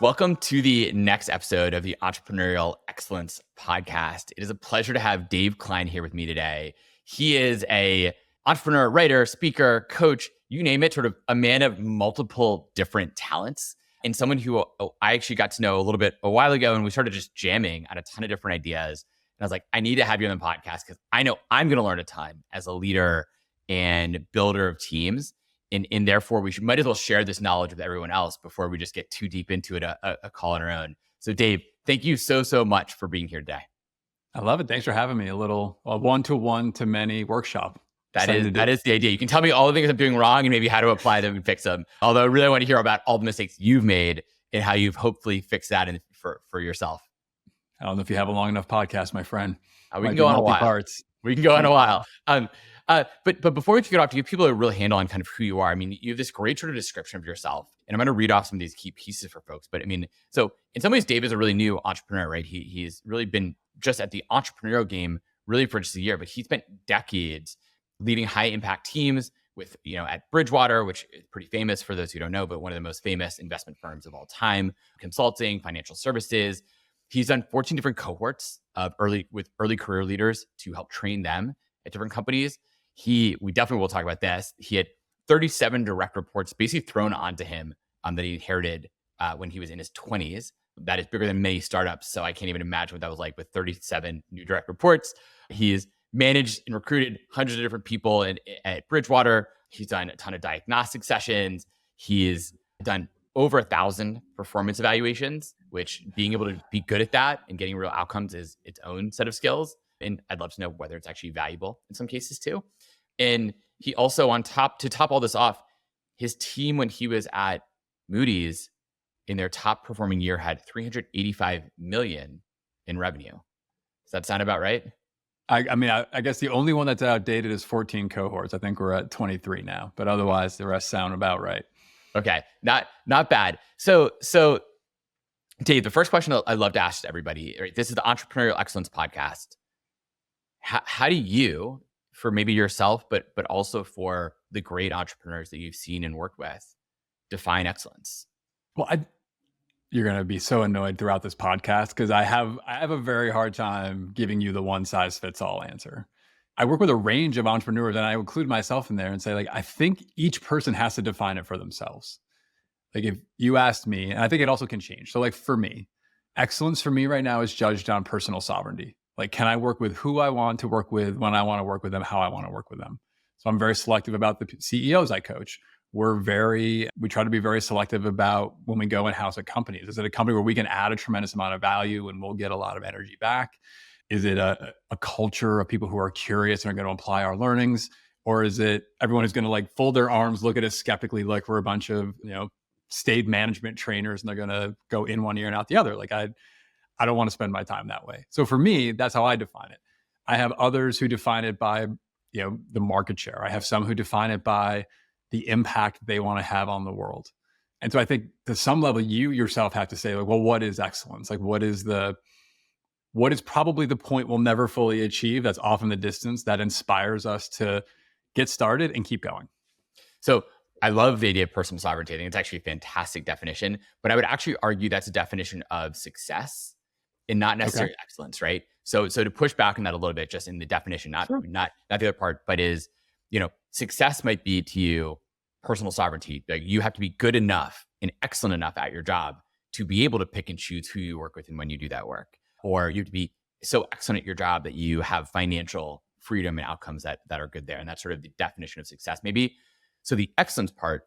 Welcome to the next episode of the Entrepreneurial Excellence Podcast. It is a pleasure to have Dave Kline here with me today. He is a entrepreneur, writer, speaker, coach, you name it, sort of a man of multiple different talents, and someone who I actually got to know a little bit a while ago, and we started just jamming on a ton of different ideas. And I was like, I need to have you on the podcast because I know I'm going to learn a ton as a leader and builder of teams. And therefore, we might as well share this knowledge with everyone else before we just get too deep into it, a call on our own. So Dave, thank you so much for being here today. I love it. Thanks for having me. A one-to-one to many workshop. That is the idea. You can tell me all the things I'm doing wrong and maybe how to apply them and fix them. Although I really want to hear about all the mistakes you've made and how you've hopefully fixed that for yourself. I don't know if you have a long enough podcast, my friend. We can go on a while. We can go on a while. But before we kick it off, to give people a real handle on kind of who you are, I mean, you have this great sort of description of yourself, and I'm going to read off some of these key pieces for folks. But I mean, so in some ways, Dave is a really new entrepreneur, right? He's really been just at the entrepreneurial game really for just a year, but he spent decades leading high impact teams with, at Bridgewater, which is pretty famous for those who don't know, but one of the most famous investment firms of all time, consulting, financial services. He's done 14 different cohorts of early career leaders to help train them at different companies. We definitely will talk about this. He had 37 direct reports basically thrown onto him that he inherited when he was in his 20s. That is bigger than many startups. So I can't even imagine what that was like with 37 new direct reports. He's managed and recruited hundreds of different people at Bridgewater. He's done a ton of diagnostic sessions. He's done over 1,000 performance evaluations, which being able to be good at that and getting real outcomes is its own set of skills. And I'd love to know whether it's actually valuable in some cases too. And he also, to top all this off, his team when he was at Moody's in their top performing year had 385 million in revenue. Does that sound about right? I guess the only one that's outdated is 14 cohorts. I think we're at 23 now, but otherwise the rest sound about right. Okay, not bad. So Dave, the first question I'd love to ask to everybody, right? This is the Entrepreneurial Excellence Podcast. How do you, for maybe yourself, but also for the great entrepreneurs that you've seen and worked with, define excellence? Well, you're going to be so annoyed throughout this podcast because I have a very hard time giving you the one size fits all answer. I work with a range of entrepreneurs and I include myself in there and say, like, I think each person has to define it for themselves. Like if you asked me, and I think it also can change. So like for me, excellence for me right now is judged on personal sovereignty. Like, can I work with who I want to work with, when I want to work with them, how I want to work with them? So I'm very selective about the CEOs I coach. We try to be very selective about when we go in-house at companies. Is it a company where we can add a tremendous amount of value and we'll get a lot of energy back? Is it a culture of people who are curious and are going to apply our learnings? Or is it everyone who's going to like fold their arms, look at us skeptically like we're a bunch of, state management trainers and they're going to go in one ear and out the other? Like I don't want to spend my time that way. So for me, that's how I define it. I have others who define it by, the market share. I have some who define it by the impact they want to have on the world. And so I think to some level, you yourself have to say, like, well, what is excellence? Like, what is probably the point we'll never fully achieve that's off in the distance that inspires us to get started and keep going? So I love the idea of personal sovereignty. I think it's actually a fantastic definition, but I would actually argue that's a definition of success and not necessarily excellence, right? So to push back on that a little bit, just in the definition, not the other part, but is, success might be to you personal sovereignty. Like you have to be good enough and excellent enough at your job to be able to pick and choose who you work with and when you do that work. Or you have to be so excellent at your job that you have financial freedom and outcomes that are good there. And that's sort of the definition of success. Maybe, so the excellence part,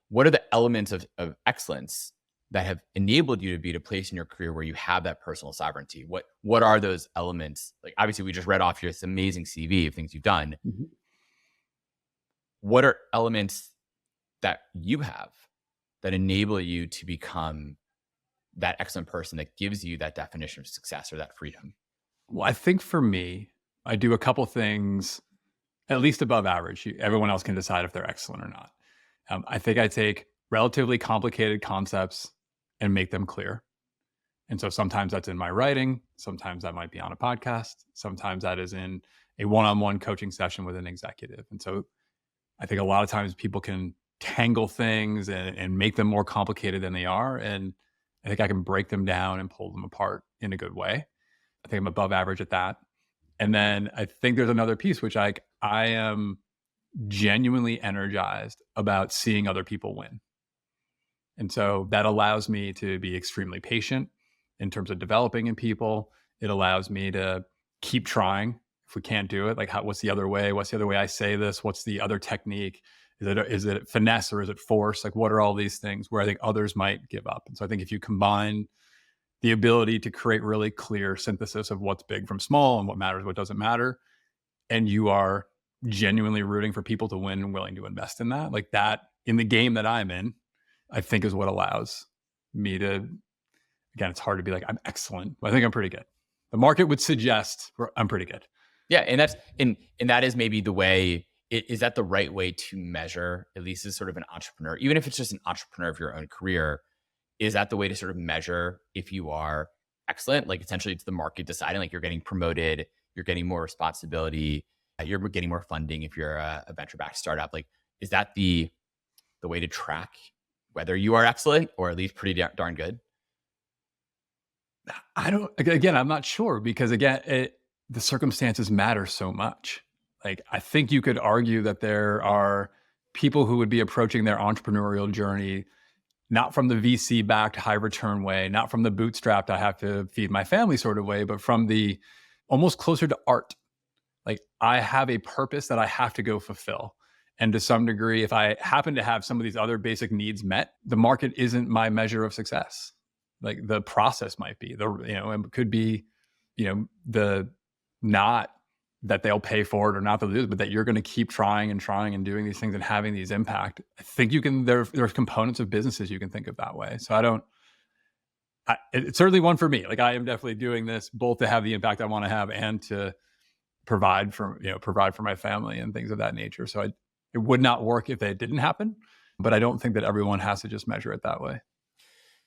what are the elements of excellence that have enabled you to be at a place in your career where you have that personal sovereignty? What are those elements? Like obviously we just read off this amazing CV of things you've done. Mm-hmm. What are elements that you have that enable you to become that excellent person that gives you that definition of success or that freedom? Well, I think for me, I do a couple things at least above average. Everyone else can decide if they're excellent or not. I think I take relatively complicated concepts and make them clear. And so sometimes that's in my writing. Sometimes that might be on a podcast. Sometimes that is in a one-on-one coaching session with an executive. And so I think a lot of times people can tangle things and make them more complicated than they are. And I think I can break them down and pull them apart in a good way. I think I'm above average at that. And then I think there's another piece, which I am genuinely energized about seeing other people win. And so that allows me to be extremely patient in terms of developing in people. It allows me to keep trying. If we can't do it, like what's the other way? What's the other way I say this? What's the other technique? Is it finesse or is it force? Like, what are all these things where I think others might give up? And so I think if you combine the ability to create really clear synthesis of what's big from small and what matters, what doesn't matter, and you are genuinely rooting for people to win and willing to invest in that, like that in the game that I'm in, I think is what allows me to, again, it's hard to be like, I'm excellent, but I think I'm pretty good. The market would suggest I'm pretty good. Yeah. And that's, and that is maybe the way, is that the right way to measure, at least as sort of an entrepreneur, even if it's just an entrepreneur of your own career, is that the way to sort of measure if you are excellent? Like essentially it's the market deciding, like you're getting promoted, you're getting more responsibility, you're getting more funding if you're a venture-backed startup. Like, is that the way to track whether you are excellent or at least pretty darn good? Again, I'm not sure because again, the circumstances matter so much. Like, I think you could argue that there are people who would be approaching their entrepreneurial journey not from the VC backed high return way, not from the bootstrapped, I have to feed my family sort of way, but from the almost closer to art. Like, I have a purpose that I have to go fulfill. And to some degree, if I happen to have some of these other basic needs met, the market isn't my measure of success. Like, the process might be, it could be, the not that they'll pay for it or not that they do, but that you're going to keep trying and doing these things and having these impact. I think you can, there's components of businesses you can think of that way. So it's certainly one for me. Like, I am definitely doing this both to have the impact I want to have and to provide for my family and things of that nature. So it would not work if it didn't happen, but I don't think that everyone has to just measure it that way.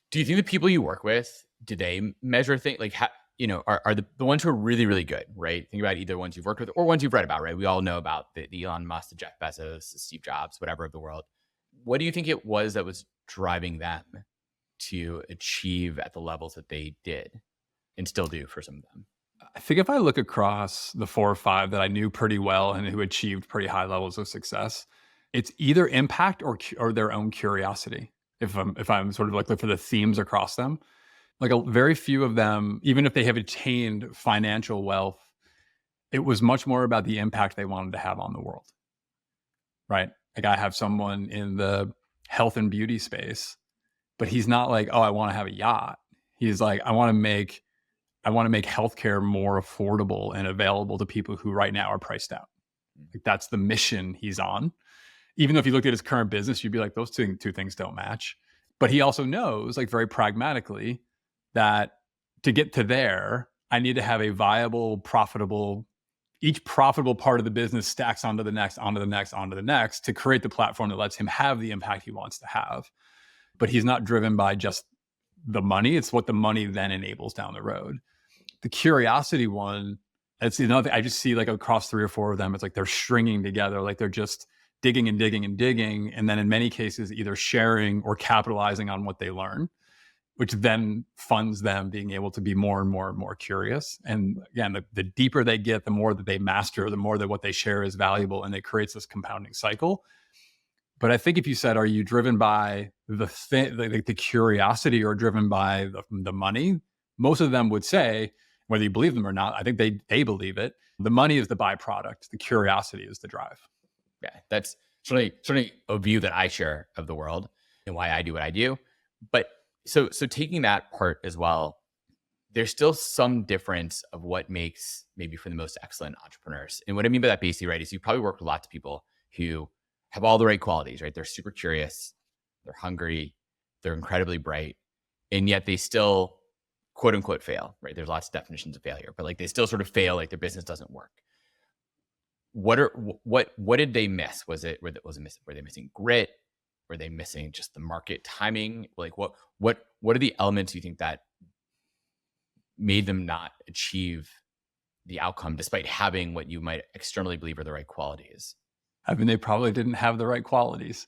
Do you think the people you work with, do they measure things like, are the ones who are really, really good, right? Think about either ones you've worked with or ones you've read about, right? We all know about the Elon Musk, the Jeff Bezos, the Steve Jobs, whatever of the world. What do you think it was that was driving them to achieve at the levels that they did and still do for some of them? I think if I look across the 4 or 5 that I knew pretty well and who achieved pretty high levels of success, it's either impact or their own curiosity. If I'm sort of like look for the themes across them, like a very few of them, even if they have attained financial wealth, it was much more about the impact they wanted to have on the world, right? Like, I have someone in the health and beauty space, but he's not like, oh, I want to have a yacht. He's like, I want to make healthcare more affordable and available to people who right now are priced out. Like, that's the mission he's on. Even though if you looked at his current business, you'd be like, those two things don't match. But he also knows, like, very pragmatically, that to get to there, I need to have a viable, profitable, each profitable part of the business stacks onto the next, onto the next, onto the next to create the platform that lets him have the impact he wants to have. But he's not driven by just the money. It's what the money then enables down the road. The curiosity one, it's another thing. I just see, like, across 3 or 4 of them, it's like they're stringing together, like they're just digging and digging and digging. And then in many cases, either sharing or capitalizing on what they learn, which then funds them being able to be more and more and more curious. And again, the deeper they get, the more that they master, the more that what they share is valuable, and it creates this compounding cycle. But I think if you said, are you driven by the curiosity or driven by the money? Most of them would say, whether you believe them or not, I think they believe it. The money is the byproduct. The curiosity is the drive. Yeah, that's certainly a view that I share of the world and why I do what I do. But so taking that part as well, there's still some difference of what makes maybe for the most excellent entrepreneurs. And what I mean by that basically, right, is you probably work with lots of people who have all the right qualities, right? They're super curious, they're hungry, they're incredibly bright, and yet they still quote unquote fail, right? There's lots of definitions of failure, but like they still sort of fail, like their business doesn't work. What did they miss? Were they missing grit? Were they missing just the market timing? Like what are the elements you think that made them not achieve the outcome despite having what you might externally believe are the right qualities? I mean, they probably didn't have the right qualities.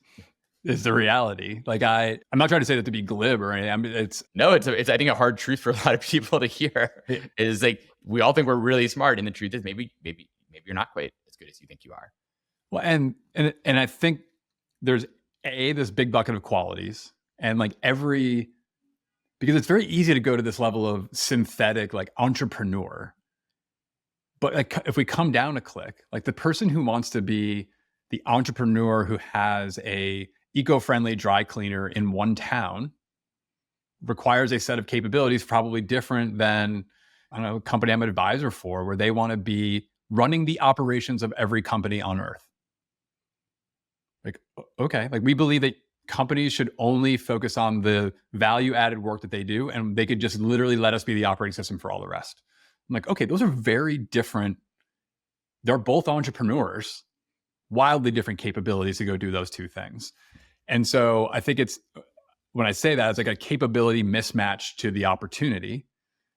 is the reality. Like I'm not trying to say that to be glib or anything. I mean, No, it's I think a hard truth for a lot of people to hear is like, we all think we're really smart. And the truth is maybe you're not quite as good as you think you are. well, and I think there's this big bucket of qualities, and like because it's very easy to go to this level of synthetic like entrepreneur. But like, if we come down a click, like the person who wants to be the entrepreneur who has a eco-friendly dry cleaner in one town requires a set of capabilities probably different than, I don't know, a company I'm an advisor for, where they want to be running the operations of every company on earth. Like, okay, like we believe that companies should only focus on the value added work that they do, and they could just literally let us be the operating system for all the rest. I'm like, okay, those are very different. They're both entrepreneurs, wildly different capabilities to go do those two things. And so I think when I say that, it's like a capability mismatch to the opportunity.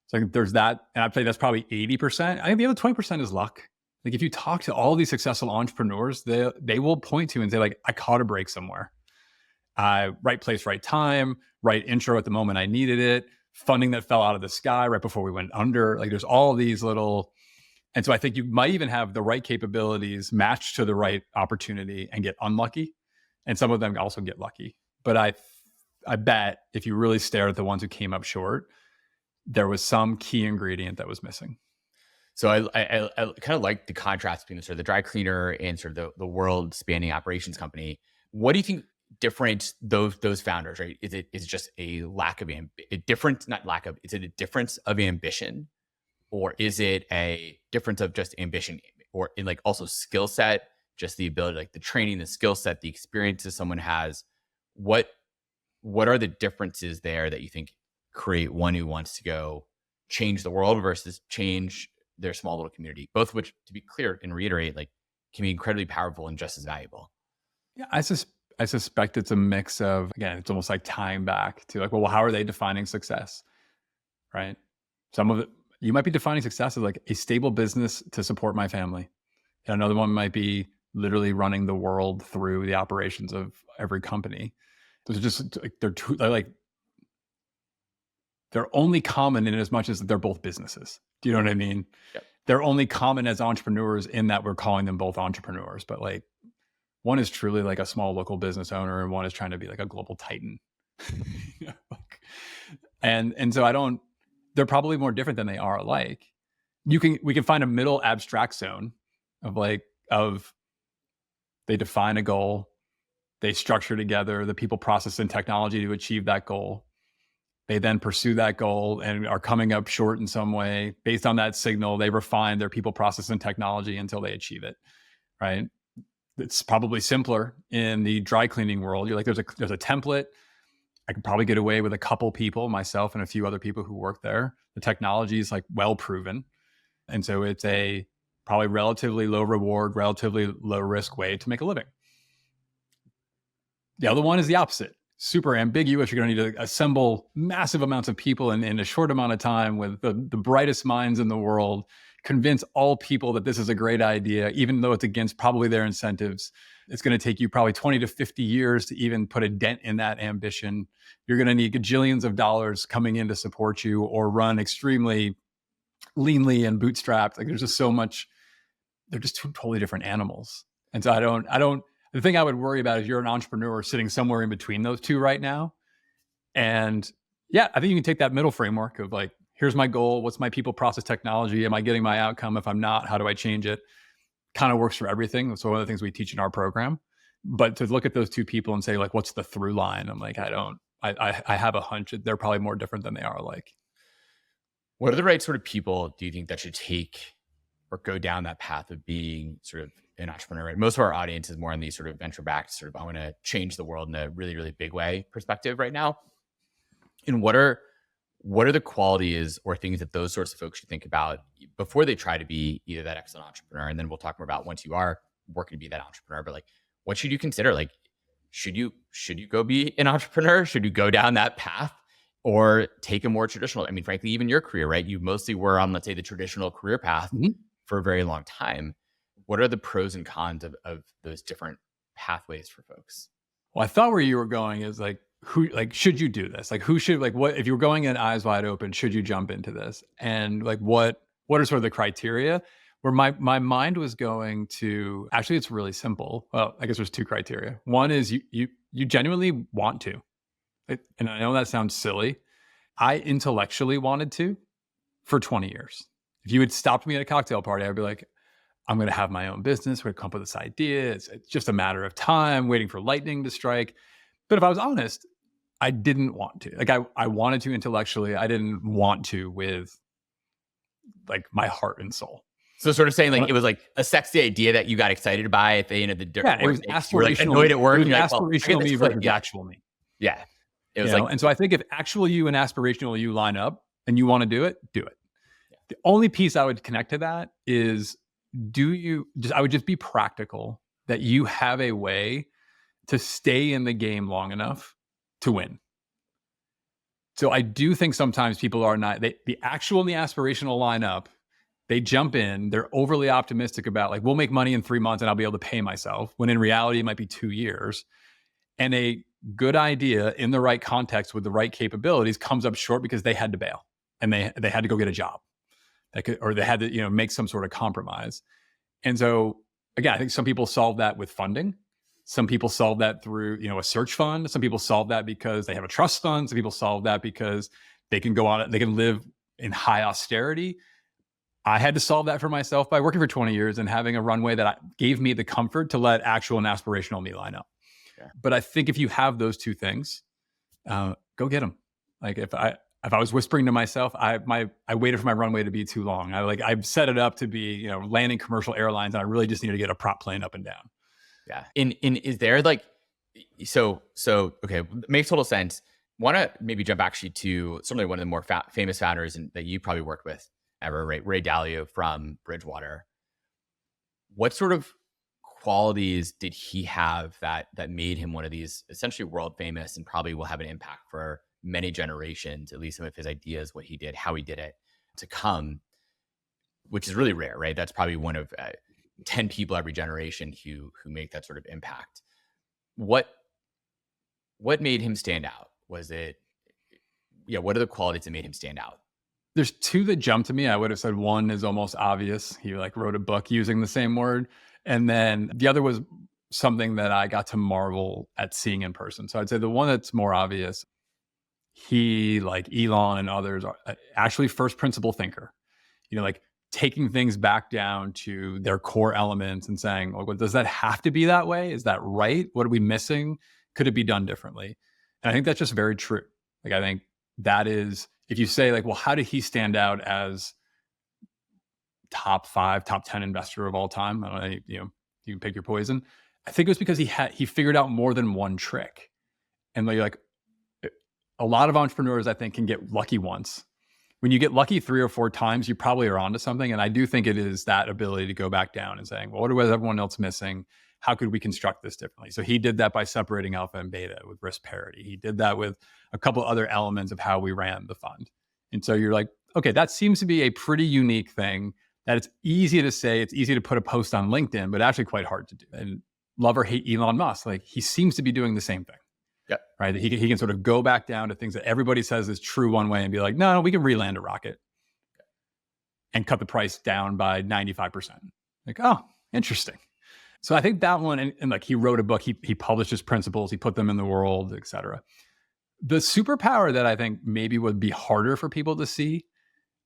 So like there's that, and I'd say that's probably 80%. I think the other 20% is luck. Like if you talk to all these successful entrepreneurs, they will point to and say like, I caught a break somewhere. Right place, right time, right intro at the moment I needed it, funding that fell out of the sky right before we went under. Like there's all these little, and so I think you might even have the right capabilities matched to the right opportunity and get unlucky. And some of them also get lucky. But I bet if you really stare at the ones who came up short, there was some key ingredient that was missing. So I kind of like the contrast between sort of the dry cleaner and sort of the world spanning operations company. What do you think differentiates those founders, right? Is it just a lack of a difference, not lack of, is it a difference of ambition, or is it a difference of just ambition, or in like also skill set, just the ability, like the training, the skill set, the experiences someone has? What are the differences there that you think create one who wants to go change the world versus change their small little community, both of which, to be clear and reiterate, like can be incredibly powerful and just as valuable? Yeah, I suspect it's a mix of, again, it's almost like tying back to like, well, how are they defining success, right? Some of it, you might be defining success as like a stable business to support my family. And another one might be literally running the world through the operations of every company. Those are just like, they're only common in as much as they're both businesses. Do you know what I mean? Yep. They're only common as entrepreneurs in that we're calling them both entrepreneurs, but like one is truly like a small local business owner and one is trying to be like a global titan. You know, like, and so they're probably more different than they are alike. We can find a middle abstract zone of they define a goal, they structure together the people, process, and technology to achieve that goal. They then pursue that goal and are coming up short in some way. Based on that signal, they refine their people, process, and technology until they achieve it, right? It's probably simpler in the dry cleaning world. You're like, there's a template. I could probably get away with a couple people, myself and a few other people who work there. The technology is like well proven. And so it's a probably relatively low reward, relatively low risk way to make a living. The other one is the opposite. Super ambiguous. You're going to need to assemble massive amounts of people in a short amount of time with the brightest minds in the world, convince all people that this is a great idea, even though it's against probably their incentives. It's going to take you probably 20 to 50 years to even put a dent in that ambition. You're going to need gajillions of dollars coming in to support you, or run extremely leanly and bootstrapped. Like there's just so much, they're just two totally different animals. And so the thing I would worry about is you're an entrepreneur sitting somewhere in between those two right now. And yeah, I think you can take that middle framework of like, here's my goal. What's my people, process, technology? Am I getting my outcome? If I'm not, how do I change it? Kind of works for everything. That's one of the things we teach in our program. But to look at those two people and say like, what's the through line? I'm like, I have a hunch they're probably more different than they are alike. What are the right sort of people do you think that should take or go down that path of being sort of an entrepreneur? Right? Most of our audience is more on the sort of venture backed, sort of, I want to change the world in a really, really big way perspective right now. And what are the qualities or things that those sorts of folks should think about before they try to be either that excellent entrepreneur? And then we'll talk more about once you are working to be that entrepreneur, but like, what should you consider? Like, should you go be an entrepreneur? Should you go down that path or take a more traditional, I mean, frankly, even your career, right? You mostly were on, let's say, the traditional career path for a very long time. What are the pros and cons of those different pathways for folks? Well, I thought where you were going is like, who, like, should you do this? Like, who should, like, what, if you were going in eyes wide open, should you jump into this? And like, what are sort of the criteria? Where my mind was going to, actually, it's really simple. Well, I guess there's two criteria. One is you genuinely want to. And I know that sounds silly. I intellectually wanted to for 20 years. If you had stopped me at a cocktail party, I'd be like, I'm going to have my own business. We're going to come up with this idea. It's just a matter of time, waiting for lightning to strike. But if I was honest, I didn't want to. Like I wanted to intellectually. I didn't want to with like my heart and soul. So sort of saying like it was like a sexy idea that you got excited by at the end of the yeah, it was aspirational. You were like annoyed at work. It was and aspirational me versus actual me. Yeah, it was and so I think if actual you and aspirational you line up and you want to do it, do it. Yeah. The only piece I would connect to that is, I would just be practical that you have a way to stay in the game long enough to win. So I do think sometimes people are not, the actual and the aspirational line up, they jump in, they're overly optimistic about like, we'll make money in 3 months and I'll be able to pay myself, when in reality, it might be 2 years. And a good idea in the right context with the right capabilities comes up short because they had to bail and they had to go get a job. Or they had to, make some sort of compromise. And so, again, I think some people solve that with funding. Some people solve that through, a search fund. Some people solve that because they have a trust fund. Some people solve that because they can go on, they can live in high austerity. I had to solve that for myself by working for 20 years and having a runway that gave me the comfort to let actual and aspirational me line up. Yeah. But I think if you have those two things, go get them. Like if I was whispering to myself, I waited for my runway to be too long. I've set it up to be, landing commercial airlines, and I really just need to get a prop plane up and down. Yeah. In is there like, so okay, makes total sense. Want to maybe jump actually to certainly one of the more famous founders that you probably worked with ever, Ray Dalio from Bridgewater. What sort of qualities did he have that made him one of these essentially world famous and probably will have an impact for many generations, at least some of his ideas, what he did, how he did it to come, which is really rare, right? That's probably one of 10 people every generation who make that sort of impact. What made him stand out? What are the qualities that made him stand out? There's two that jump to me. I would have said one is almost obvious. He wrote a book using the same word. And then the other was something that I got to marvel at seeing in person. So I'd say the one that's more obvious, he, like Elon and others, are actually first principle thinker, taking things back down to their core elements and saying, well, does that have to be that way? Is that right? What are we missing? Could it be done differently? And I think that's just very true. I think that is, if you say well, how did he stand out as top 5, top 10 investor of all time? I don't know, you can pick your poison. I think it was because he figured out more than one trick. And a lot of entrepreneurs, I think, can get lucky once. When you get lucky 3 or 4 times, you probably are onto something. And I do think it is that ability to go back down and saying, well, what was everyone else missing? How could we construct this differently? So he did that by separating alpha and beta with risk parity. He did that with a couple other elements of how we ran the fund. And so you're like, okay, that seems to be a pretty unique thing that it's easy to say, it's easy to put a post on LinkedIn, but actually quite hard to do. And love or hate Elon Musk, he seems to be doing the same thing. Yeah. Right. He can sort of go back down to things that everybody says is true one way and be like, no, we can re-land a rocket and cut the price down by 95%. Oh, interesting. So I think that one, and he wrote a book, he published his principles, he put them in the world, et cetera. The superpower that I think maybe would be harder for people to see,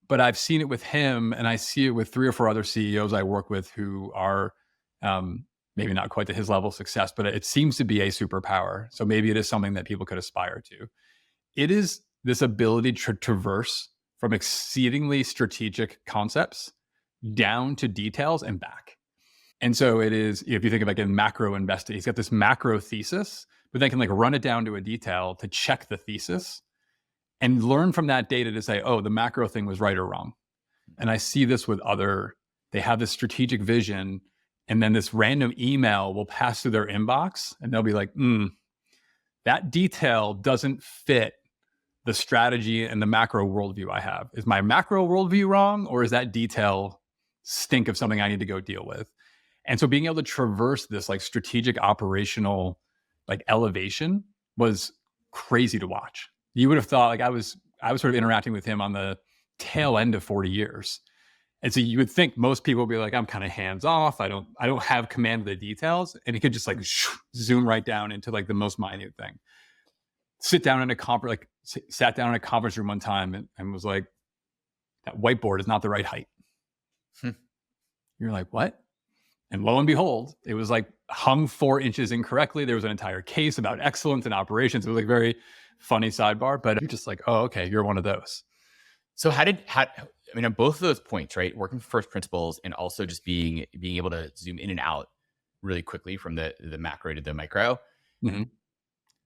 but I've seen it with him and I see it with 3 or 4 other CEOs I work with who are maybe not quite to his level of success, but it seems to be a superpower. So maybe it is something that people could aspire to. It is this ability to traverse from exceedingly strategic concepts down to details and back. And so it is, if you think of a macro investor, he's got this macro thesis, but then can run it down to a detail to check the thesis and learn from that data to say, oh, the macro thing was right or wrong. And I see this with they have this strategic vision, and then this random email will pass through their inbox and they'll be like, that detail doesn't fit the strategy and the macro worldview I have. Is my macro worldview wrong, or is that detail stink of something I need to go deal with? And so being able to traverse this strategic operational like elevation was crazy to watch. You would have thought like I was sort of interacting with him on the tail end of 40 years. And so you would think most people would be like, I'm kind of hands off. I don't have command of the details. And he could just like zoom right down into like the most minute thing. Sat down in a conference room one time and was like, that whiteboard is not the right height. You're like, what? And lo and behold, it was like hung 4 inches incorrectly. There was an entire case about excellence in operations. It was like very funny sidebar, but you're just like, oh, okay, you're one of those. So I mean, on both of those points, right? Working from first principles and also just being able to zoom in and out really quickly from the macro to the micro. Mm-hmm.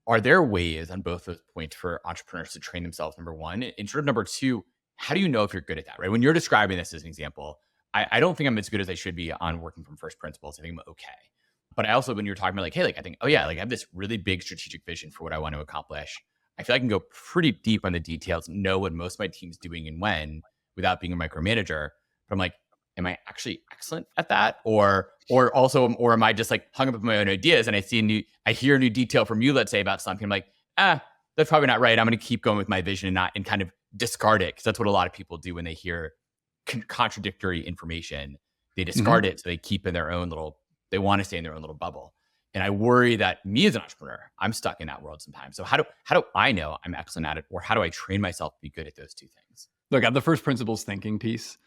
Are there ways on both those points for entrepreneurs to train themselves, number one? And sort of number two, how do you know if you're good at that, right? When you're describing this as an example, I don't think I'm as good as I should be on working from first principles. I think I'm okay. But I also, when you're talking about like, hey, like I think, oh yeah, like I have this really big strategic vision for what I want to accomplish. I feel I can go pretty deep on the details, know what most of my team's doing and when without being a micromanager. But I'm like, am I actually excellent at that? Or am I just like hung up with my own ideas and I hear a new detail from you, let's say about something. I'm like, that's probably not right. I'm going to keep going with my vision and kind of discard it. Cause that's what a lot of people do when they hear contradictory information. They discard it. So they keep in their own they want to stay in their own little bubble. And I worry that me as an entrepreneur, I'm stuck in that world sometimes. So how do I know I'm excellent at it? Or how do I train myself to be good at those two things? Look, at the first principles thinking piece,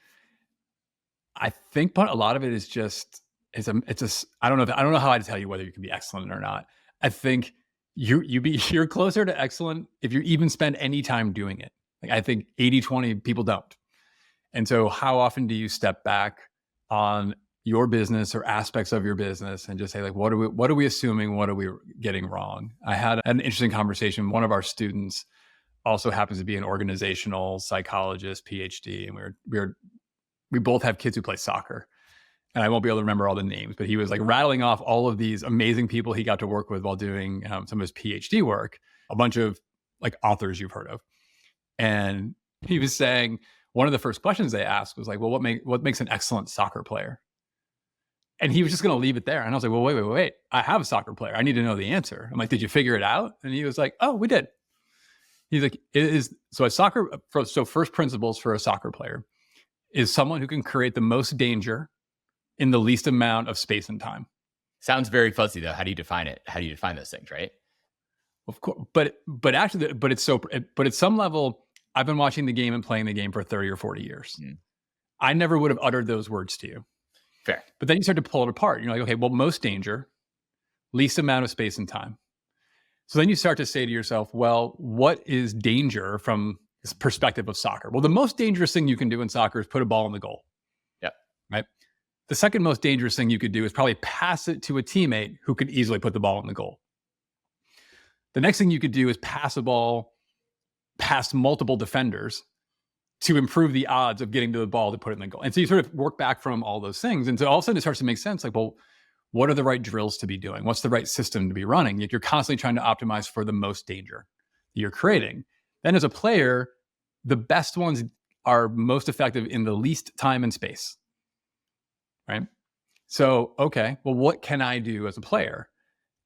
I think, but a lot of it is just, I don't know how to tell you whether you can be excellent or not. I think you're closer to excellent if you even spend any time doing it. Like I think 80-20 people don't. And so how often do you step back on your business or aspects of your business and just say like, what are we assuming? What are we getting wrong? I had an interesting conversation. One of our students also happens to be an organizational psychologist, PhD. And we both have kids who play soccer. And I won't be able to remember all the names, but he was like rattling off all of these amazing people he got to work with while doing some of his PhD work, a bunch of like authors you've heard of. And he was saying, one of the first questions they asked was like, well, what makes an excellent soccer player? And he was just going to leave it there. And I was like, well, wait. I have a soccer player. I need to know the answer. I'm like, did you figure it out? And he was like, oh, we did. He's like, so first principles for a soccer player is someone who can create the most danger in the least amount of space and time. Sounds very fuzzy though. How do you define it? How do you define those things, right? Of course, but at some level, I've been watching the game and playing the game for 30 or 40 years. I never would have uttered those words to you. Fair. But then you start to pull it apart. You're like, okay, well, most danger, least amount of space and time. So then you start to say to yourself, well, what is danger from this perspective of soccer? Well, the most dangerous thing you can do in soccer is put a ball in the goal. Yeah. Right. The second most dangerous thing you could do is probably pass it to a teammate who could easily put the ball in the goal. The next thing you could do is pass a ball past multiple defenders to improve the odds of getting to the ball to put it in the goal. And so you sort of work back from all those things. And so all of a sudden it starts to make sense. Like, well, what are the right drills to be doing? What's the right system to be running? You're constantly trying to optimize for the most danger that you're creating. Then as a player, the best ones are most effective in the least time and space, right? So, okay, well, what can I do as a player?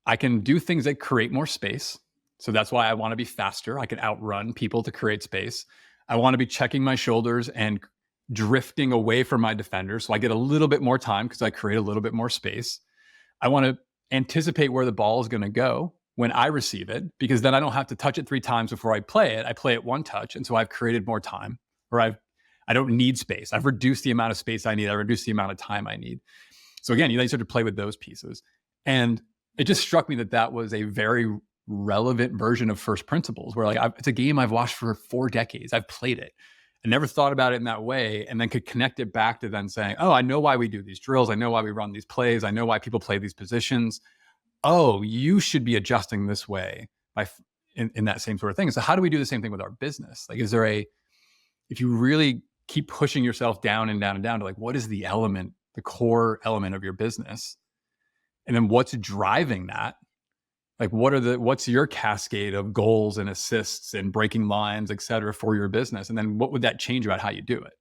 I can do things that create more space. So that's why I want to be faster. I can outrun people to create space. I want to be checking my shoulders and drifting away from my defenders. So I get a little bit more time because I create a little bit more space. I want to anticipate where the ball is going to go when I receive it, because then I don't have to touch it 3 times before I play it. I play it 1 touch. And so I've created more time, or I don't need space. I've reduced the amount of space I need. I reduced the amount of time I need. So again, you start to play with those pieces. And it just struck me that was a very relevant version of first principles, where like it's a game I've watched for 4 decades. I've played it. I never thought about it in that way, and then could connect it back to then saying, oh, I know why we do these drills. I know why we run these plays. I know why people play these positions. Oh, you should be adjusting this way in that same sort of thing. So how do we do the same thing with our business? Like, if you really keep pushing yourself down and down and down to like, what is the core element of your business? And then what's driving that? Like, what's your cascade of goals and assists and breaking lines, et cetera, for your business? And then what would that change about how you do it?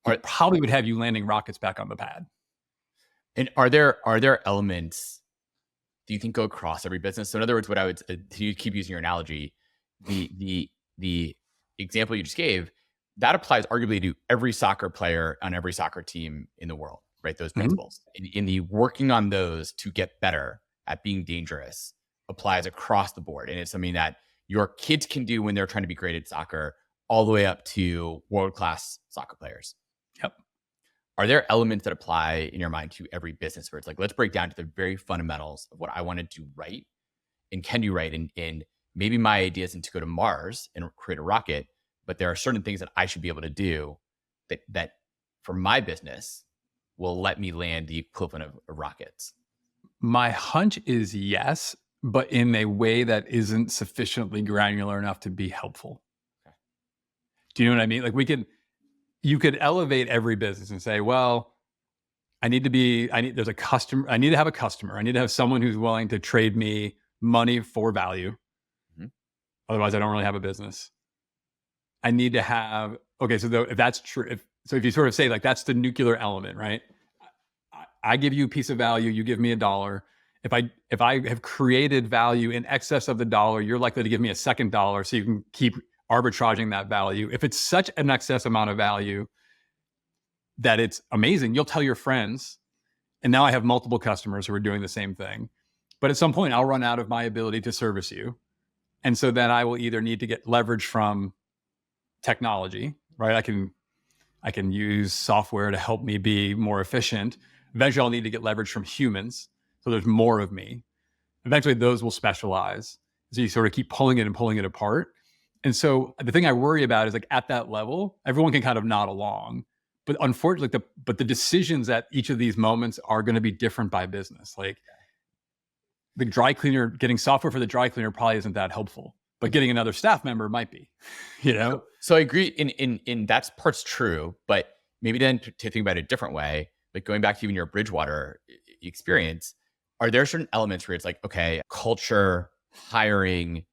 It probably would have you landing rockets back on the pad. And are there elements do you think go across every business? So in other words, what I would, to keep using your analogy, the example you just gave, that applies arguably to every soccer player on every soccer team in the world, right? Those principles in the working on those to get better at being dangerous applies across the board. And it's something that your kids can do when they're trying to be great at soccer, all the way up to world-class soccer players. Yep. Are there elements that apply in your mind to every business where it's like, let's break down to the very fundamentals of what I want to do right and can do right? And maybe my idea isn't to go to Mars and create a rocket, but there are certain things that I should be able to do that for my business will let me land the equivalent of rockets. My hunch is yes, but in a way that isn't sufficiently granular enough to be helpful. Okay. Do you know what I mean? Like you could elevate every business and say, well, there's a customer. I need to have a customer. I need to have someone who's willing to trade me money for value. Otherwise I don't really have a business. I need to have, okay, so if that's true, if you sort of say like, that's the nuclear element, right? I give you a piece of value, you give me $1. If I have created value in excess of the $1, you're likely to give me a second $1 so you can keep arbitraging that value. If it's such an excess amount of value that it's amazing, you'll tell your friends. And now I have multiple customers who are doing the same thing. But at some point I'll run out of my ability to service you. And so then I will either need to get leverage from technology, right? I can use software to help me be more efficient. Eventually I'll need to get leverage from humans. So there's more of me. Eventually those will specialize. So you sort of keep pulling it apart. And so the thing I worry about is like at that level, everyone can kind of nod along. But unfortunately, the decisions at each of these moments are going to be different by business. Like the dry cleaner, getting software for the dry cleaner probably isn't that helpful, but getting another staff member might be, you know? So I agree in that part's true, but maybe then to think about it a different way, like going back to even your Bridgewater experience, are there certain elements where it's like, okay, culture, hiring,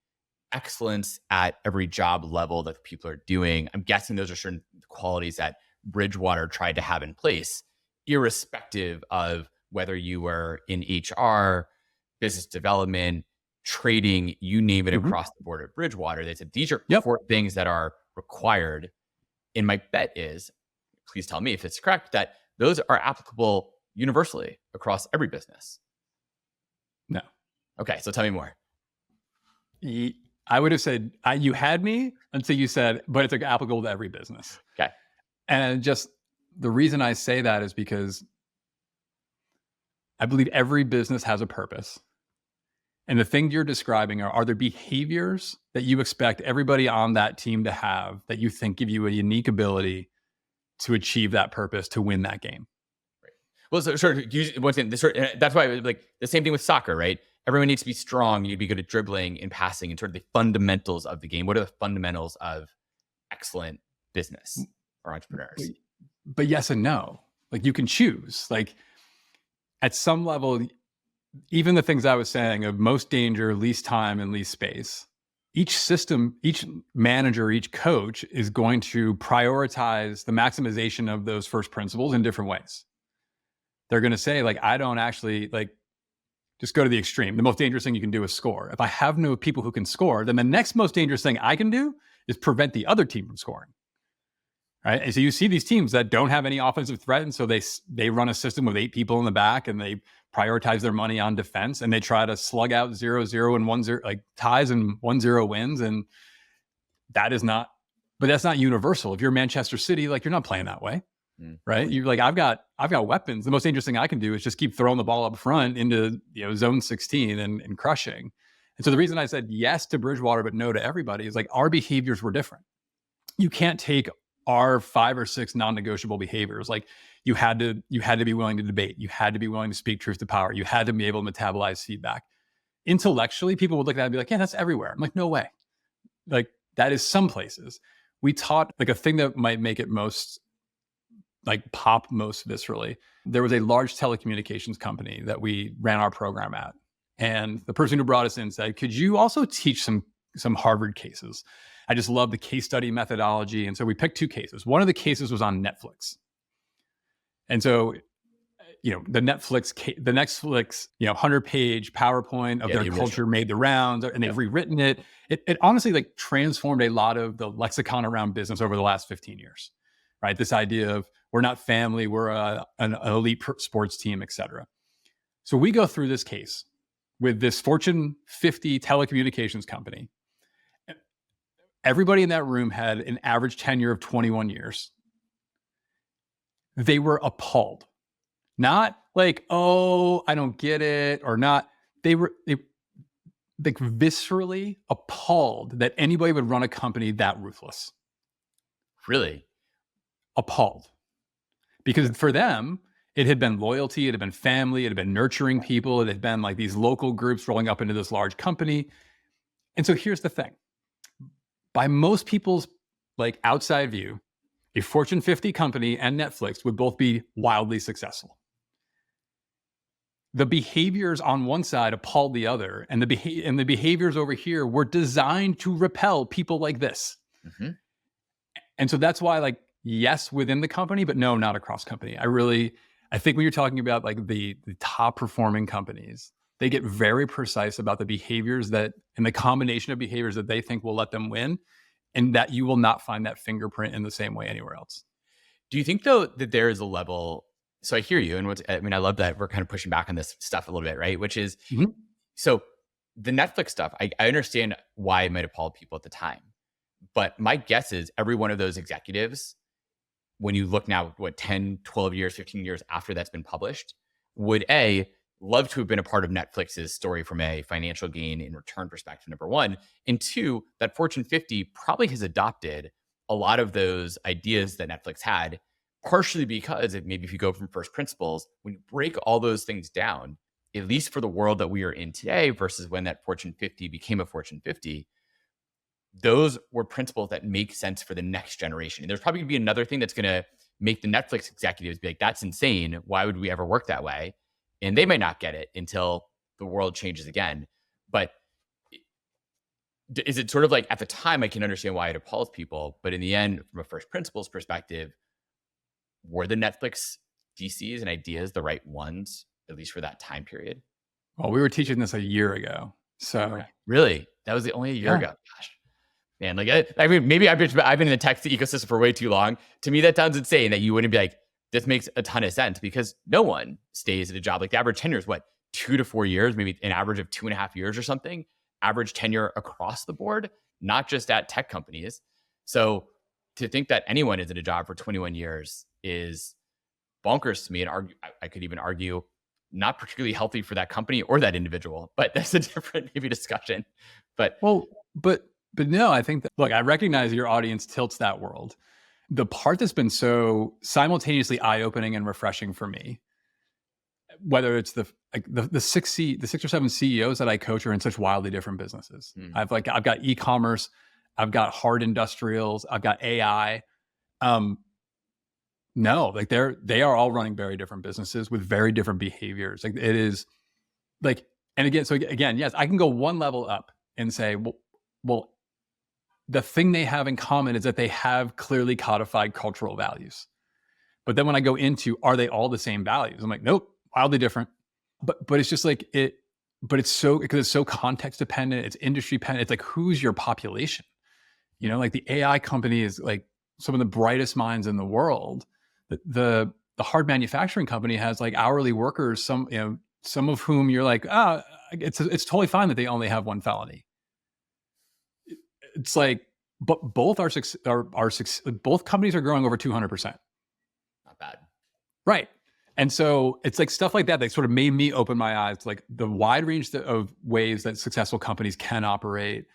excellence at every job level that people are doing? I'm guessing those are certain qualities that Bridgewater tried to have in place, irrespective of whether you were in HR, business development, trading, you name it, across the board at Bridgewater. They said these are 4 things that are required. And my bet is, please tell me if it's correct, that those are applicable universally across every business. No. Okay, so tell me more. I would have said, you had me until you said, but it's applicable to every business. Okay. And just the reason I say that is because I believe every business has a purpose. And the thing you're describing are there behaviors that you expect everybody on that team to have that you think give you a unique ability to achieve that purpose, to win that game? Right. Well, so sort of, once again, that's why like the same thing with soccer, right? Everyone needs to be strong. You need to be good at dribbling and passing and sort of the fundamentals of the game. What are the fundamentals of excellent business or entrepreneurs? But yes and no. Like you can choose. Like at some level, even the things I was saying of most danger, least time, and least space, each system, each manager, each coach is going to prioritize the maximization of those first principles in different ways. They're going to say, like, I don't actually, like, just go to the extreme. The most dangerous thing you can do is score. If I have no people who can score, then the next most dangerous thing I can do is prevent the other team from scoring. Right? And so you see these teams that don't have any offensive threat, and so they run a system with 8 people in the back, and they prioritize their money on defense, and they try to slug out 0-0 and 1-0, like ties and 1-0 wins. And that is not, but that's not universal. If you're Manchester City, like you're not playing that way. Right? You're like, I've got weapons. The most dangerous thing I can do is just keep throwing the ball up front into zone 16 and crushing. And so the reason I said yes to Bridgewater but no to everybody is like our behaviors were different. You can't take our 5 or 6 non-negotiable behaviors. Like you had to be willing to debate. You had to be willing to speak truth to power. You had to be able to metabolize feedback. Intellectually, people would look at that and be like, yeah, that's everywhere. I'm like, no way. Like that is some places. We taught like a thing that might make it most like pop most viscerally. There was a large telecommunications company that we ran our program at. And the person who brought us in said, could you also teach some Harvard cases? I just love the case study methodology. And so we picked 2 cases. One of the cases was on Netflix. And so the Netflix, 100-page PowerPoint of their culture made the rounds, and they've rewritten it. It honestly like transformed a lot of the lexicon around business over the last 15 years, right? This idea of we're not family, we're an elite sports team, et cetera. So we go through this case with this Fortune 50 telecommunications company. Everybody in that room had an average tenure of 21 years. They were appalled. Not like, oh, I don't get it, or not. They were like viscerally appalled that anybody would run a company that ruthless. Really? Appalled. Because for them, it had been loyalty, it had been family, it had been nurturing people, it had been like these local groups rolling up into this large company. And so here's the thing. By most people's like outside view, a Fortune 50 company and Netflix would both be wildly successful. The behaviors on one side appalled the other, and the behaviors over here were designed to repel people like this. Mm-hmm. And so that's why, like, yes, within the company, but no, not across company. I think when you're talking about like the top performing companies, they get very precise about the behaviors and the combination of behaviors that they think will let them win, and that you will not find that fingerprint in the same way anywhere else. Do you think though that there is a level? So I hear you, and I love that we're kind of pushing back on this stuff a little bit, right? Which is, so the Netflix stuff, I understand why it might appall people at the time, but my guess is every one of those executives, when you look now, 10, 12 years, 15 years after that's been published, would love to have been a part of Netflix's story from a financial gain in return perspective, number one. And two, that Fortune 50 probably has adopted a lot of those ideas that Netflix had, partially because maybe if you go from first principles, when you break all those things down, at least for the world that we are in today versus when that Fortune 50 became a Fortune 50, those were principles that make sense for the next generation. And there's probably going to be another thing that's going to make the Netflix executives be like, that's insane. Why would we ever work that way? And they might not get it until the world changes again. But is it sort of like, at the time, I can understand why it appalls people, but in the end, from a first principles perspective, were the Netflix DCs and ideas the right ones, at least for that time period? Well, we were teaching this a year ago. So really, that was only a year ago. Gosh, man, like I mean, maybe I've been in the tech ecosystem for way too long. To me, that sounds insane that you wouldn't be like, this makes a ton of sense, because no one stays at a job. Like the average tenure is 2 to 4 years, maybe an average of 2.5 years or something. Average tenure across the board, not just at tech companies. So to think that anyone is in a job for 21 years is bonkers to me, and I could even argue not particularly healthy for that company or that individual. But that's a different maybe discussion. But no, I think that, look, I recognize your audience tilts that world. The part that's been so simultaneously eye-opening and refreshing for me, whether it's the 6 or 7 CEOs that I coach are in such wildly different businesses. I've got e-commerce, I've got hard industrials, I've got AI. No, like they are all running very different businesses with very different behaviors. Like it is like, and again, yes, I can go one level up and say, well, the thing they have in common is that they have clearly codified cultural values. But then when I go into, are they all the same values? I'm like, nope, wildly different. But it's just like it, but it's so, because it's so context dependent, it's industry dependent. It's like, who's your population? Like the AI company is like some of the brightest minds in the world. The hard manufacturing company has like hourly workers, some of whom you're like, it's totally fine that they only have one felony. It's like, but both both companies are growing over 200%. Not bad. Right. And so it's like stuff like that that sort of made me open my eyes to like the wide range of ways that successful companies can operate,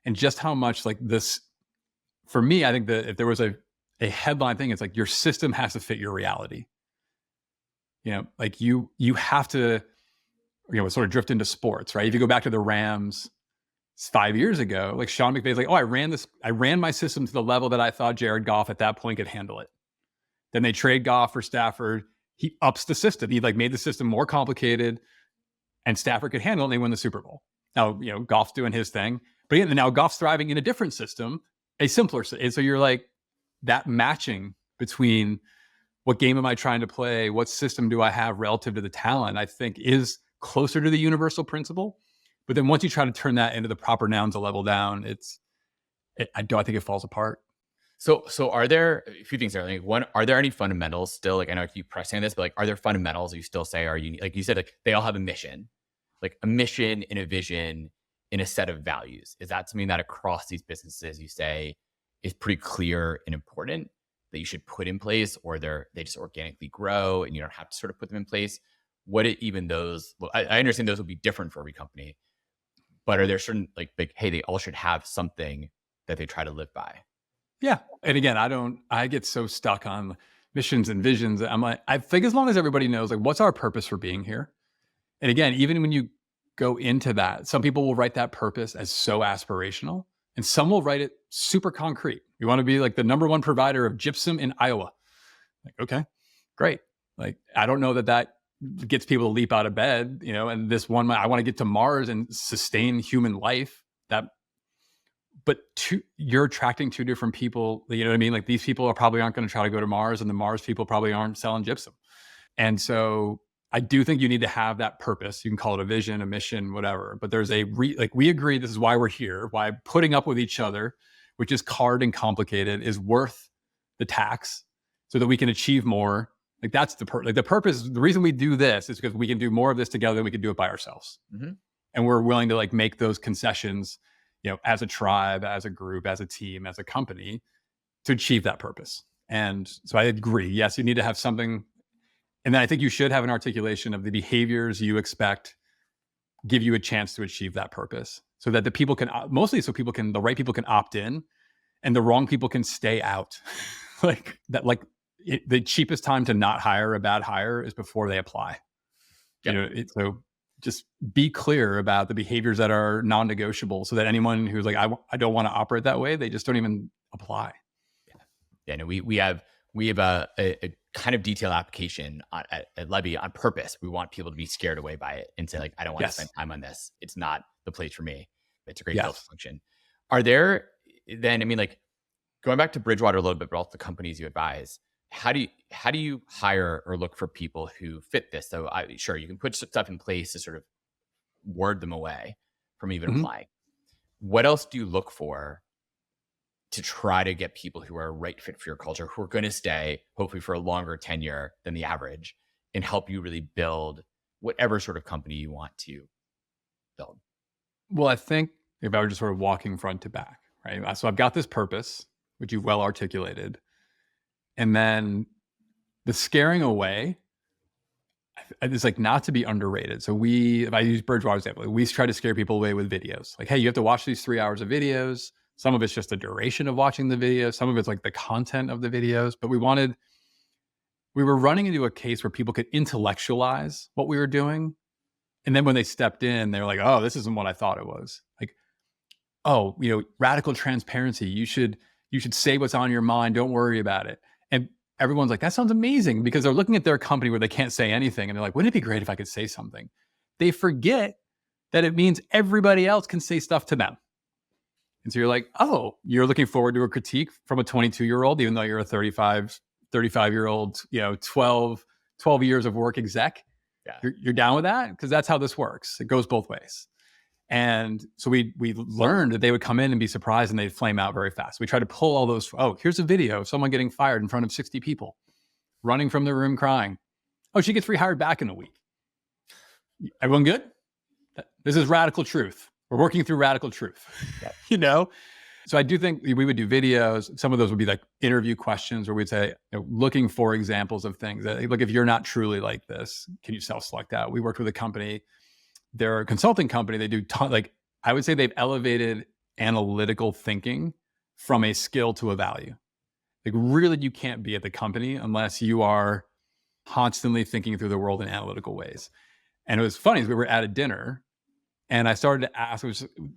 and just how much like this, for me, I think that if there was a headline thing, it's like your system has to fit your reality. Like you have to, sort of drift into sports, right? If you go back to the Rams 5 years ago, like Sean McVay's like, I ran my system to the level that I thought Jared Goff at that point could handle it. Then they trade Goff for Stafford. He ups the system. He like made the system more complicated, and Stafford could handle it, and they win the Super Bowl. Now, Goff's doing his thing, but again, now Goff's thriving in a different system, a simpler. And so you're like, that matching between what game am I trying to play? What system do I have relative to the talent? I think is closer to the universal principle. But then once you try to turn that into the proper noun to level down, I think it falls apart. So are there a few things there? Like one, are there any fundamentals still? Like I know I keep pressing on this, but like, are there fundamentals you still say are unique? Like you said, like they all have a mission, like a mission and a vision and a set of values. Is that something that across these businesses you say is pretty clear and important that you should put in place, or they just organically grow and you don't have to sort of put them in place? Even those? Well, I understand those will be different for every company, but are there certain like hey, they all should have something that they try to live by? Yeah. And again, I get so stuck on missions and visions. I'm like, I think as long as everybody knows, like, what's our purpose for being here? And again, even when you go into that, some people will write that purpose as so aspirational, and some will write it super concrete. We want to be like the number one provider of gypsum in Iowa. Like, okay, great. Like, I don't know that gets people to leap out of bed, and this one, I want to get to Mars and sustain human life. But you're attracting two different people. You know what I mean? Like, these people probably aren't going to try to go to Mars, and the Mars people probably aren't selling gypsum. And so I do think you need to have that purpose. You can call it a vision, a mission, whatever. But there's we agree this is why we're here, why putting up with each other, which is hard and complicated, is worth the tax so that we can achieve more. Like, that's the purpose. The reason we do this is because we can do more of this together than we can do it by ourselves. Mm-hmm. And we're willing to make those concessions, as a tribe, as a group, as a team, as a company, to achieve that purpose. And so I agree. Yes, you need to have something. And then I think you should have an articulation of the behaviors you expect give you a chance to achieve that purpose, so that the right people can opt in and the wrong people can stay out. The cheapest time to not hire a bad hire is before they apply. Yep. So just be clear about the behaviors that are non-negotiable, so that anyone who's like, I don't want to operate that way, they just don't even apply. Yeah. No, we have a kind of detailed application at Levy on purpose. We want people to be scared away by it and say, like, I don't want to spend time on this. It's not the place for me. It's a great filter function. Are there then, going back to Bridgewater a little bit, but also the companies you advise, how do you hire or look for people who fit this? So sure, you can put stuff in place to sort of ward them away from even applying. What else do you look for to try to get people who are a right fit for your culture, who are going to stay hopefully for a longer tenure than the average, and help you really build whatever sort of company you want to build? Well, I think if I were just sort of walking front to back, right? So I've got this purpose, which you've well articulated. And then the scaring away is not to be underrated. So if I use Bridgewater example, we try to scare people away with videos. Like, hey, you have to watch these 3 hours of videos. Some of it's just the duration of watching the video. Some of it's like the content of the videos. But we were running into a case where people could intellectualize what we were doing. And then when they stepped in, they were like, oh, this isn't what I thought it was. Like, oh, radical transparency. You should say what's on your mind. Don't worry about it. And everyone's like, that sounds amazing, because they're looking at their company where they can't say anything. And they're like, wouldn't it be great if I could say something? They forget that it means everybody else can say stuff to them. And so you're like, oh, you're looking forward to a critique from a 22-year-old, even though you're a 35-year-old, 12 years of work exec. Yeah. You're down with that? Because that's how this works. It goes both ways. And so we learned that they would come in and be surprised, and they'd flame out very fast. We tried to pull all those. Oh, here's a video of someone getting fired in front of 60 people, running from the room crying. Oh, she gets rehired back in a week. Everyone good? This is radical truth. We're working through radical truth, So I do think we would do videos. Some of those would be like interview questions where we'd say, looking for examples of things that, look, if you're not truly like this, can you self-select out? We worked with a company. They're a consulting company. They do I would say they've elevated analytical thinking from a skill to a value. Like, really, you can't be at the company unless you are constantly thinking through the world in analytical ways. And it was funny, as we were at a dinner, and I started to ask,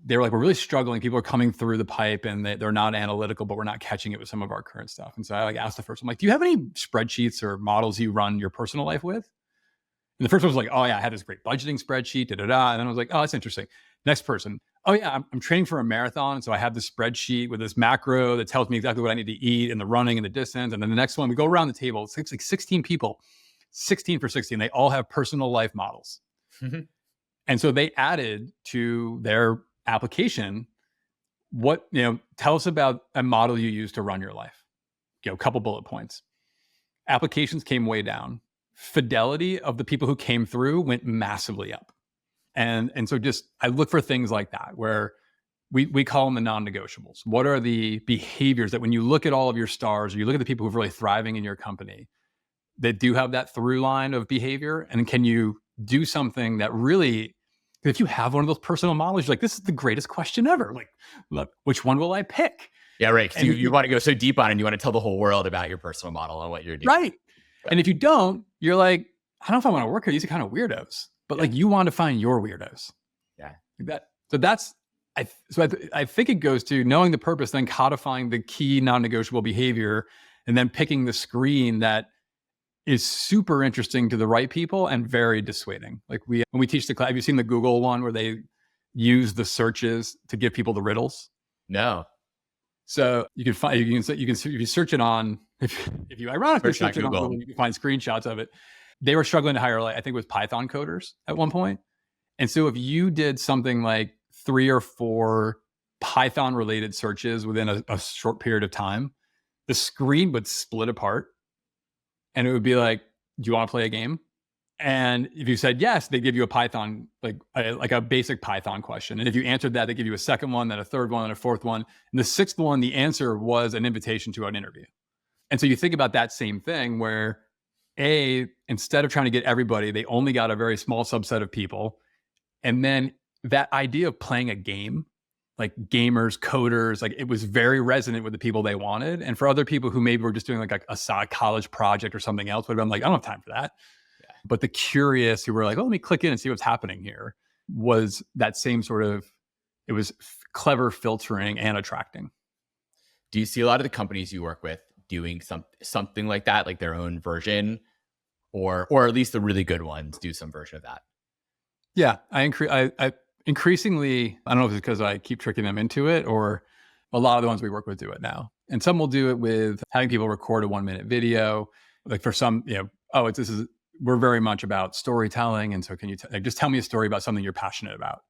they were like, we're really struggling. People are coming through the pipe and they're not analytical, but we're not catching it with some of our current stuff. And so I asked the first one, do you have any spreadsheets or models you run your personal life with? And the first one was like, oh yeah, I had this great budgeting spreadsheet, da-da-da. And then I was like, oh, that's interesting. Next person, oh yeah, I'm training for a marathon. So I have this spreadsheet with this macro that tells me exactly what I need to eat and the running and the distance. And then the next one, we go around the table. It's like 16 people, 16 for 16. They all have personal life models. And so they added to their application, tell us about a model you use to run your life. A couple bullet points. Applications came way down. Fidelity of the people who came through went massively up. And so just, I look for things like that where we call them the non-negotiables. What are the behaviors that when you look at all of your stars, or you look at the people who are really thriving in your company, that do have that through line of behavior? And can you do something that really, if you have one of those personal models, you're like, this is the greatest question ever. Like, look, which one will I pick? Yeah, right. Because you want to go so deep on it and you want to tell the whole world about your personal model and what you're doing. Right. And if you don't, you're like, I don't know if I want to work here. These are kind of weirdos. But like, you want to find your weirdos. Yeah. Like that. So that's, I think it goes to knowing the purpose, then codifying the key non-negotiable behavior, and then picking the screen that is super interesting to the right people and very dissuading. Like when we teach the class, have you seen the Google one where they use the searches to give people the riddles? No. So you can find, if you search it on, if you ironically search it on Google, you can find screenshots of it. They were struggling to hire, I think it was Python coders at one point. And so if you did something like 3 or 4 Python related searches within a short period of time, the screen would split apart and it would be like, do you want to play a game? And if you said yes, they give you a Python, like a basic Python question. And if you answered that, they give you a second one, then a third one, and a fourth one. And the sixth one, the answer was an invitation to an interview. And so you think about that same thing where instead of trying to get everybody, they only got a very small subset of people. And then that idea of playing a game, like gamers, coders, like it was very resonant with the people they wanted. And for other people who maybe were just doing like a side college project or something else, would have been like, I don't have time for that. Yeah. But the curious who were like, oh, let me click in and see what's happening here, was that same sort of, it was clever filtering and attracting. Do you see a lot of the companies you work with doing something like that, like their own version, or at least the really good ones do some version of that? Yeah, I increasingly, I don't know if it's because I keep tricking them into it, or a lot of the ones we work with do it now. And some will do it with having people record a 1-minute video. Like for some, we're very much about storytelling. And so can you just tell me a story about something you're passionate about?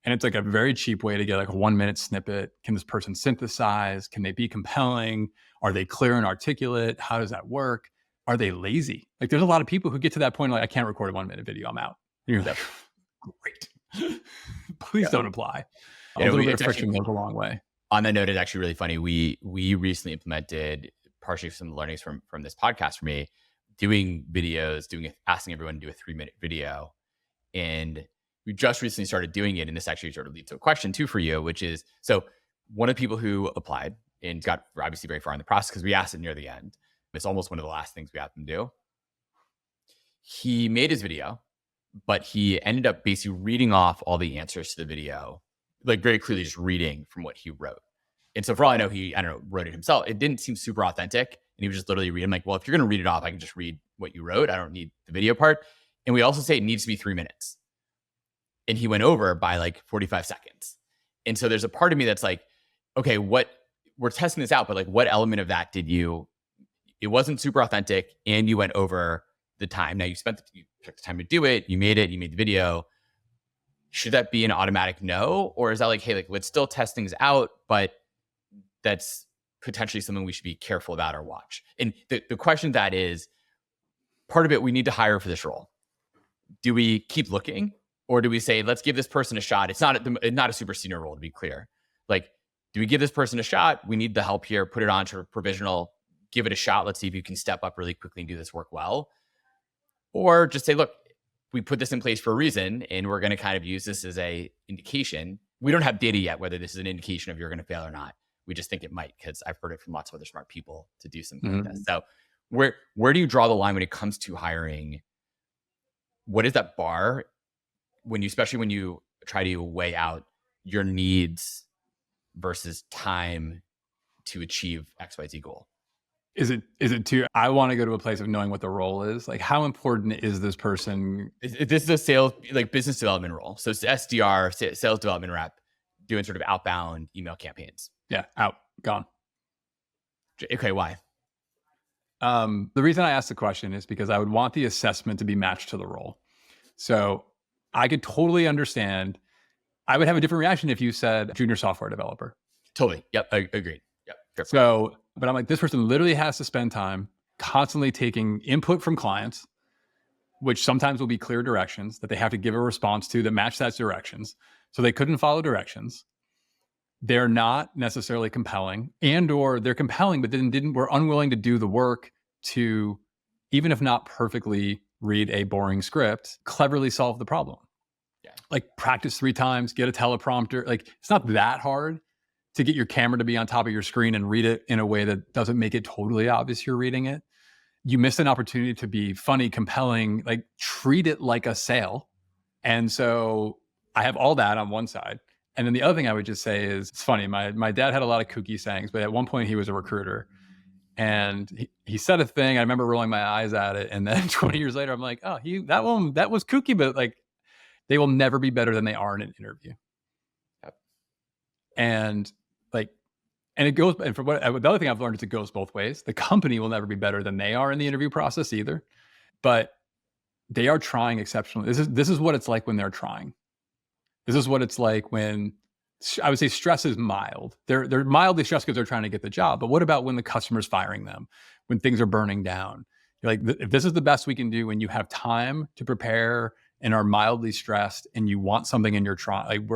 And it's like a very cheap way to get like a 1-minute snippet. Can this person synthesize? Can they be compelling? Are they clear and articulate? How does that work? Are they lazy? Like there's a lot of people who get to that point, like, I can't record a 1-minute video, I'm out. And you're like, great. Please don't apply. A little bit of friction goes a long way. On that note, it's actually really funny. We recently implemented, partially some learnings from this podcast for me, doing videos, asking everyone to do a 3-minute video. And we just recently started doing it. And this actually sort of leads to a question too for you, which is, so one of the people who applied and got obviously very far in the process, because we asked it near the end, it's almost one of the last things we had them do. He made his video, but he ended up basically reading off all the answers to the video, like very clearly just reading from what he wrote. And so for all I know, he, wrote it himself. It didn't seem super authentic. And he was just literally reading. I'm like, well, if you're going to read it off, I can just read what you wrote. I don't need the video part. And we also say it needs to be 3 minutes. And he went over by like 45 seconds. And so there's a part of me that's like, okay, we're testing this out, but like what element of that it wasn't super authentic and you went over the time. Now you took the time to do it, you made the video. Should that be an automatic no? Or is that like, hey, like let's still test things out, but that's potentially something we should be careful about or watch? And the question that is, part of it, we need to hire for this role. Do we keep looking? Or do we say, let's give this person a shot? It's not a super senior role, to be clear. Like, do we give this person a shot? We need the help here. Put it on to provisional. Give it a shot. Let's see if you can step up really quickly and do this work well. Or just say, look, we put this in place for a reason, and we're going to kind of use this as a indication. We don't have data yet whether this is an indication of you're going to fail or not. We just think it might, because I've heard it from lots of other smart people to do something like this. So where do you draw the line when it comes to hiring? What is that bar especially when you try to weigh out your needs versus time to achieve XYZ goal? Is it too, I want to go to a place of knowing what the role is? Like, how important is this person? This is a sales, like business development role. So it's SDR, sales development rep. doing sort of outbound email campaigns. Yeah, out, gone. Okay, why? The reason I asked the question is because I would want the assessment to be matched to the role. So I could totally understand. I would have a different reaction if you said junior software developer. Totally. Yep. Agreed. Yep. Fair point. So, but I'm like, this person literally has to spend time constantly taking input from clients, which sometimes will be clear directions that they have to give a response to that match that directions. So they couldn't follow directions. They're not necessarily compelling, and or they're compelling, but were unwilling to do the work to, even if not perfectly read a boring script, cleverly solve the problem. Yeah. Like practice 3 times, get a teleprompter. Like it's not that hard to get your camera to be on top of your screen and read it in a way that doesn't make it totally obvious you're reading it. You miss an opportunity to be funny, compelling, like treat it like a sale. And so I have all that on one side. And then the other thing I would just say is, it's funny, my dad had a lot of kooky sayings, but at one point he was a recruiter. And he said a thing, I remember rolling my eyes at it. And then 20 years later, I'm like, oh, that was kooky, but like, they will never be better than they are in an interview. Yep. And like, and it goes, and for what, the other thing I've learned is it goes both ways. The company will never be better than they are in the interview process either, but they are trying exceptionally. This is what it's like when they're trying. This is what it's like when, I would say, stress is mild. They're mildly stressed because they're trying to get the job. But what about when the customer's firing them, when things are burning down? You're like, if this is the best we can do, when you have time to prepare and are mildly stressed and you want something in your trial, like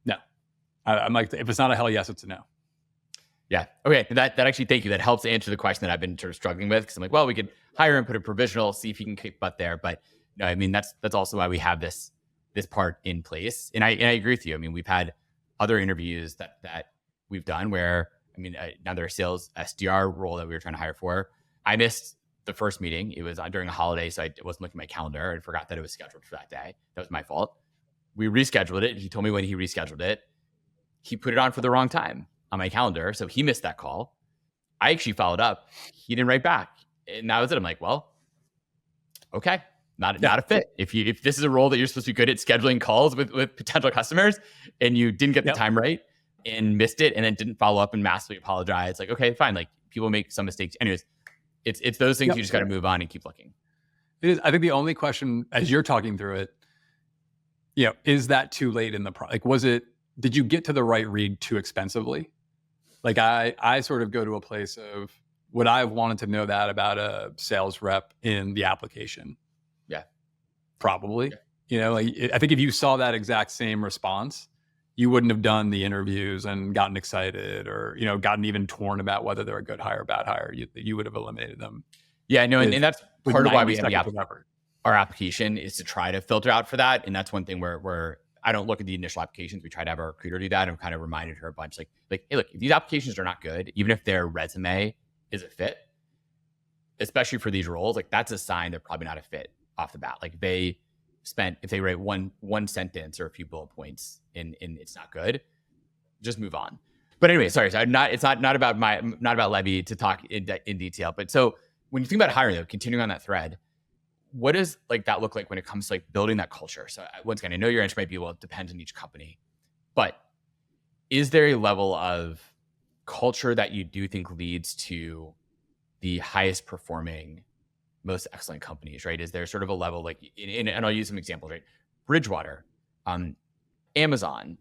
no. I'm like, if it's not a hell yes, it's a no. Yeah. Okay. That actually, thank you. That helps answer the question that I've been sort of struggling with. Because I'm like, well, we could hire him, put a provisional, see if he can kick butt there. But no, I mean, that's also why we have this part in place. And I agree with you. I mean, we've had other interviews that we've done where, I mean, another sales SDR role that we were trying to hire for, I missed the first meeting. It was during a holiday, so I wasn't looking at my calendar and forgot that it was scheduled for that day. That was my fault. We rescheduled it. He told me when he rescheduled it. He put it on for the wrong time on my calendar, so he missed that call. I actually followed up. He didn't write back. And that was it. I'm like, well, okay. Not a fit. If this is a role that you're supposed to be good at scheduling calls with potential customers and you didn't get the time right and missed it and then didn't follow up and massively apologize, like, okay, fine. Like people make some mistakes. Anyways, it's those things you just got to move on and keep looking. It is. I think the only question as you're talking through it, is that too late in the did you get to the right read too expensively? Like I sort of go to a place of, would I have wanted to know that about a sales rep in the application? Yeah, probably. Yeah. I think if you saw that exact same response, you wouldn't have done the interviews and gotten excited or, gotten even torn about whether they're a good hire or bad hire. You would have eliminated them. Yeah, no, and that's part of why we have our application is to try to filter out for that. And that's one thing where I don't look at the initial applications. We try to have our recruiter do that and kind of reminded her a bunch like, hey, look, if these applications are not good, even if their resume is a fit, especially for these roles, like that's a sign they're probably not a fit off the bat. Like if they write one sentence or a few bullet points and it's not good, just move on. But anyway, sorry. So it's not about Levy to talk in detail. But so when you think about hiring though, continuing on that thread, what does like that look like when it comes to like building that culture? So once again, I know your answer might be, well, it depends on each company, but is there a level of culture that you do think leads to the highest performing, most excellent companies, right? Is there sort of a level like, and I'll use some examples, right? Bridgewater, Amazon,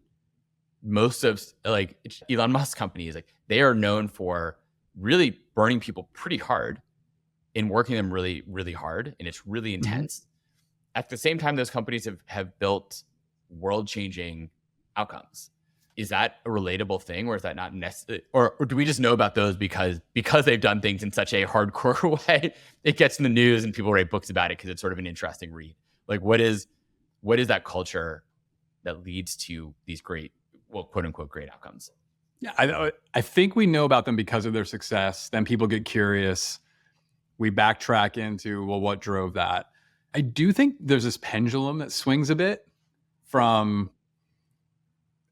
most of like Elon Musk companies, like they are known for really burning people pretty hard and working them really, really hard. And it's really intense. Mm-hmm. At the same time, those companies have built world-changing outcomes. Is that a relatable thing, or is that not necessary? Or do we just know about those because they've done things in such a hardcore way? It gets in the news and people write books about it because it's sort of an interesting read. Like, what is that culture that leads to these great, well, quote unquote, great outcomes? Yeah, I think we know about them because of their success. Then people get curious. We backtrack into, well, what drove that? I do think there's this pendulum that swings a bit from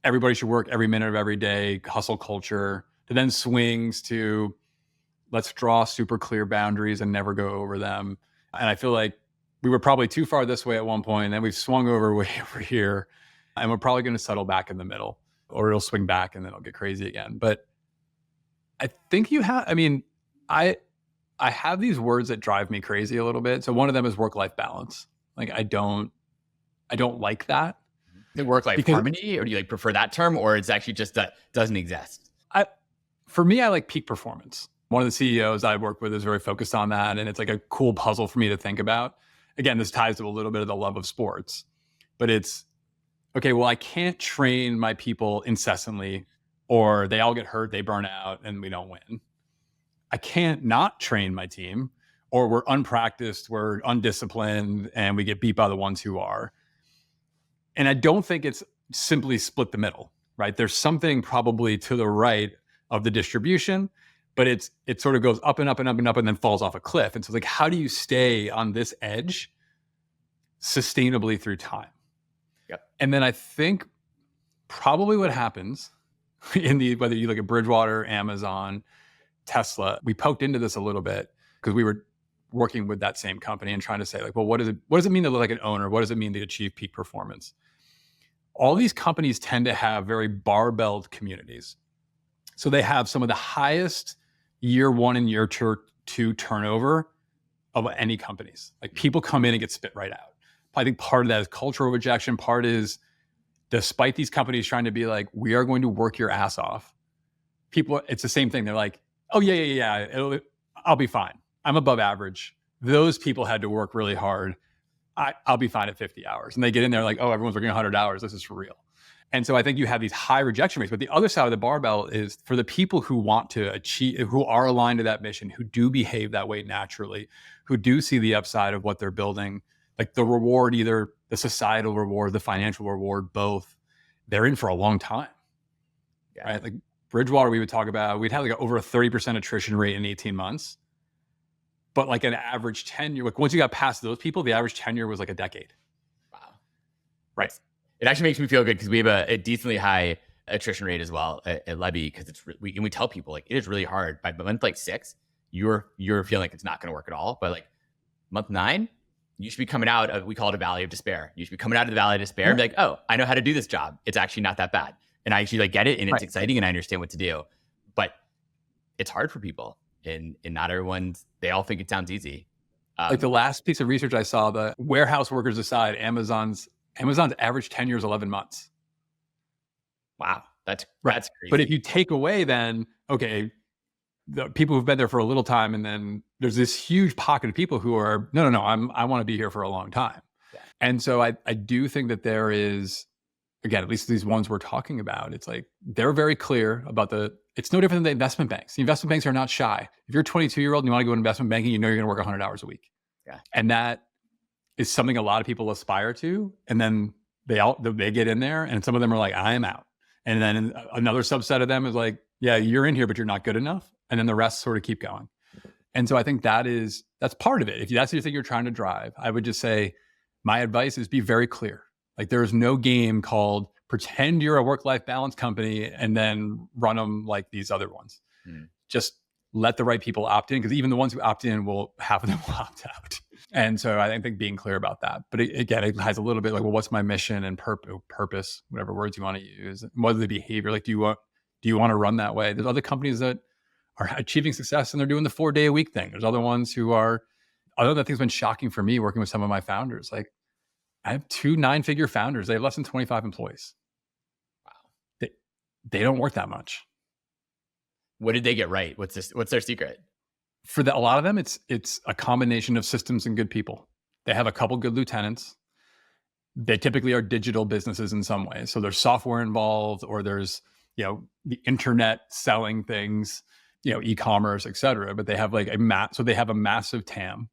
everybody should work every minute of every day, hustle culture, to then swings to let's draw super clear boundaries and never go over them. And I feel like we were probably too far this way at one point, and then we've swung over way over here, and we're probably going to settle back in the middle. or it'll swing back and then it'll get crazy again. But I think I have these words that drive me crazy a little bit. So one of them is work-life balance. Like I don't like that. The work-life Because harmony, or do you like prefer that term, or it's actually just that doesn't exist? For me, I like peak performance. One of the CEOs I work with is very focused on that. And it's like a cool puzzle for me to think about. Again, this ties to a little bit of the love of sports, but it's, okay, well, I can't train my people incessantly or they all get hurt, they burn out, and we don't win. I can't not train my team, or we're unpracticed, we're undisciplined, and we get beat by the ones who are. And I don't think it's simply split the middle, right? There's something probably to the right of the distribution, but it sort of goes up and up and up and up and then falls off a cliff. And so like, how do you stay on this edge sustainably through time? Yep. And then I think probably what happens whether you look at Bridgewater, Amazon, Tesla, we poked into this a little bit because we were working with that same company and trying to say like, well, what does it mean to look like an owner? What does it mean to achieve peak performance? All these companies tend to have very barbelled communities. So they have some of the highest year one and year two turnover of any companies. Like people come in and get spit right out. I think part of that is cultural rejection. Part is, despite these companies trying to be like, we are going to work your ass off, people, it's the same thing. They're like, oh yeah, I'll be fine. I'm above average. Those people had to work really hard. I'll be fine at 50 hours. And they get in there like, oh, everyone's working 100 hours. This is for real. And so I think you have these high rejection rates. But the other side of the barbell is for the people who want to achieve, who are aligned to that mission, who do behave that way naturally, who do see the upside of what they're building, like the reward, either the societal reward, the financial reward, both, they're in for a long time. Yeah. Right? Like Bridgewater, we would talk about, we'd have like over a 30% attrition rate in 18 months. But like an average tenure, like once you got past those people, the average tenure was like a decade. Wow. Right. It actually makes me feel good because we have a decently high attrition rate as well at Levy, because we tell people like it is really hard. By month like 6, you're feeling like it's not going to work at all. But like month 9, you should be coming out of, we call it a valley of despair. You should be coming out of the valley of despair and be like, oh, I know how to do this job. It's actually not that bad. And I actually like get it, and it's exciting, and I understand what to do. But it's hard for people, and not everyone's, they all think it sounds easy. Like the last piece of research I saw, the warehouse workers aside, Amazon's average tenure is 11 months. Wow. That's crazy. But if you take away then, okay, the people who've been there for a little time, and then there's this huge pocket of people who are, no, I want to be here for a long time. Yeah. And so I do think that there is, again, at least these ones we're talking about, it's like, they're very clear about it's no different than the investment banks. The investment banks are not shy. If you're a 22-year-old and you want to go into investment banking, you know you're going to work 100 hours a week. Yeah. And that is something a lot of people aspire to. And then they get in there, and some of them are like, I am out. And then another subset of them is like, yeah, you're in here, but you're not good enough. And then the rest sort of keep going. And so I think that's part of it. If that's the thing you're trying to drive, I would just say, my advice is be very clear. Like there is no game called pretend you're a work-life balance company and then run them like these other ones. Just let the right people opt in, because even the ones who opt in half of them will opt out. And so I think being clear about that. But again, it has a little bit like, well, what's my mission and purpose, whatever words you want to use. What are the behavior? Like, do you want to run that way? There's other companies that are achieving success and they're doing the 4-day-a-week thing. There's other ones who are, other thing's been shocking for me working with some of my founders. Like I have 2 9-figure founders. They have less than 25 employees. Wow. They don't work that much. What did they get right? What's their secret? For a lot of them, it's a combination of systems and good people. They have a couple good lieutenants. They typically are digital businesses in some way. So there's software involved, or there's, the internet selling things, e-commerce, et cetera. But they have like so they have a massive TAM.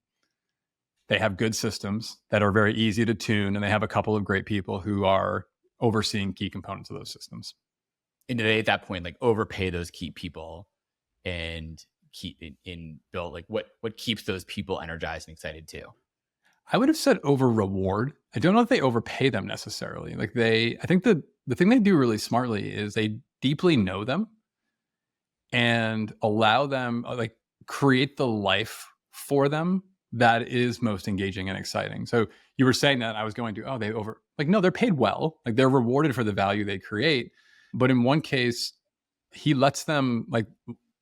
They have good systems that are very easy to tune, and they have a couple of great people who are overseeing key components of those systems. And do they at that point like overpay those key people and keep in build, like what keeps those people energized and excited too? I would have said over reward. I don't know if they overpay them necessarily. Like I think the thing they do really smartly is they deeply know them and allow them, like create the life for them that is most engaging and exciting. So you were saying that, I was going to, no, they're paid well. Like they're rewarded for the value they create. But in one case, he lets them, like,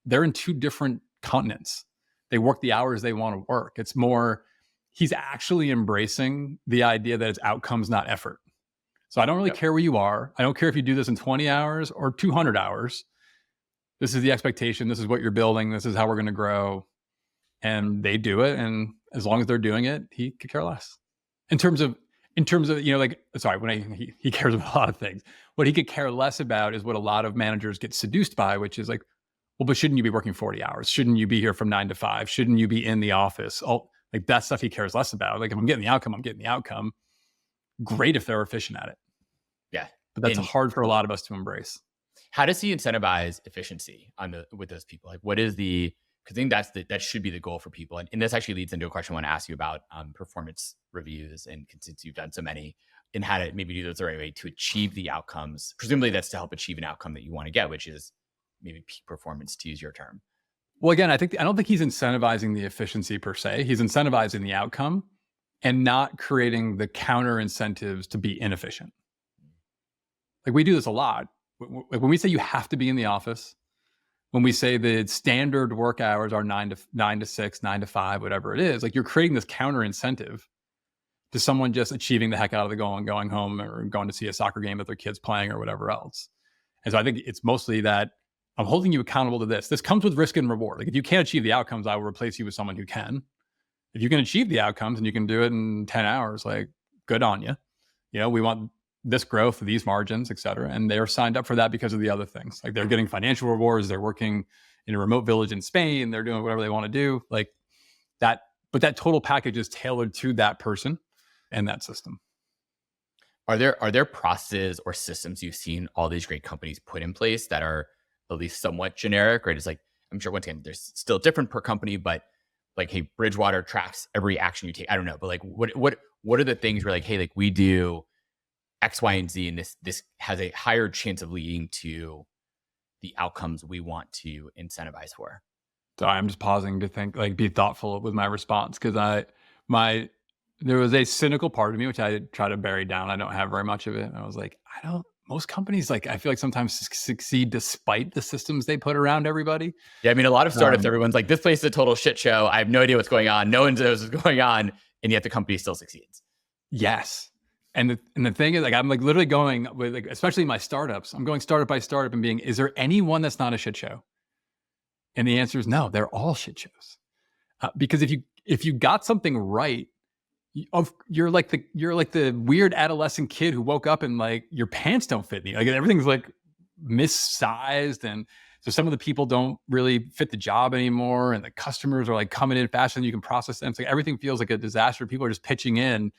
they're in two different continents. They work the hours they want to work. It's more, he's actually embracing the idea that it's outcomes, not effort. So I don't really care where you are. I don't care if you do this in 20 hours or 200 hours. This is the expectation. This is what you're building. This is how we're going to grow. And they do it. And as long as they're doing it, he could care less. In terms of, like, sorry, he cares about a lot of things. What he could care less about is what a lot of managers get seduced by, which is like, well, but shouldn't you be working 40 hours? Shouldn't you be here from 9 to 5? Shouldn't you be in the office? Oh, like, that stuff he cares less about. Like, if I'm getting the outcome, I'm getting the outcome. Great if they're efficient at it. Yeah. But that's hard for a lot of us to embrace. How does he incentivize efficiency with those people? Like, what is because I think that should be the goal for people. And this actually leads into a question I want to ask you about performance reviews, and since you've done so many, and how to maybe do those the right way to achieve the outcomes. Presumably that's to help achieve an outcome that you want to get, which is maybe peak performance, to use your term. Well, again, I don't think he's incentivizing the efficiency per se. He's incentivizing the outcome and not creating the counter incentives to be inefficient. Like, we do this a lot. Like, when we say you have to be in the office, when we say the standard work hours are 9 to 6, 9 to 5, whatever it is, like, you're creating this counter incentive to someone just achieving the heck out of the goal and going home or going to see a soccer game that their kid's playing or whatever else. And so I think it's mostly that I'm holding you accountable to this. This comes with risk and reward. Like, if you can't achieve the outcomes, I will replace you with someone who can. If you can achieve the outcomes and you can do it in 10 hours, like, good on you. You know, we want this growth, these margins, et cetera. And they're signed up for that because of the other things. Like, they're getting financial rewards. They're working in a remote village in Spain. They're doing whatever they want to do, like that. But that total package is tailored to that person and that system. Are there processes or systems you've seen all these great companies put in place that are at least somewhat generic, right? It's like, I'm sure once again, there's still different per company, but like, hey, Bridgewater tracks every action you take. I don't know, but like, what are the things where, like, hey, like, we do X, Y, and Z, and this has a higher chance of leading to the outcomes we want to incentivize for? So I'm just pausing to think, like, be thoughtful with my response, because there was a cynical part of me which I try to bury down. I don't have very much of it. I was like, most companies, like, I feel like sometimes succeed despite the systems they put around everybody. Yeah, I mean, a lot of startups, everyone's like, this place is a total shit show. I have no idea what's going on. No one knows what's going on, and yet the company still succeeds. Yes. And the thing is, like, I'm like literally going with, like, especially my startups, I'm going startup by startup and being, is there anyone that's not a shit show? And the answer is no, they're all shit shows. Because if you got something right, you're like the weird adolescent kid who woke up and, like, your pants don't fit me. Like, everything's like missized, and so some of the people don't really fit the job anymore, and the customers are like coming in faster than you can process them. So everything feels like a disaster. People are just pitching in.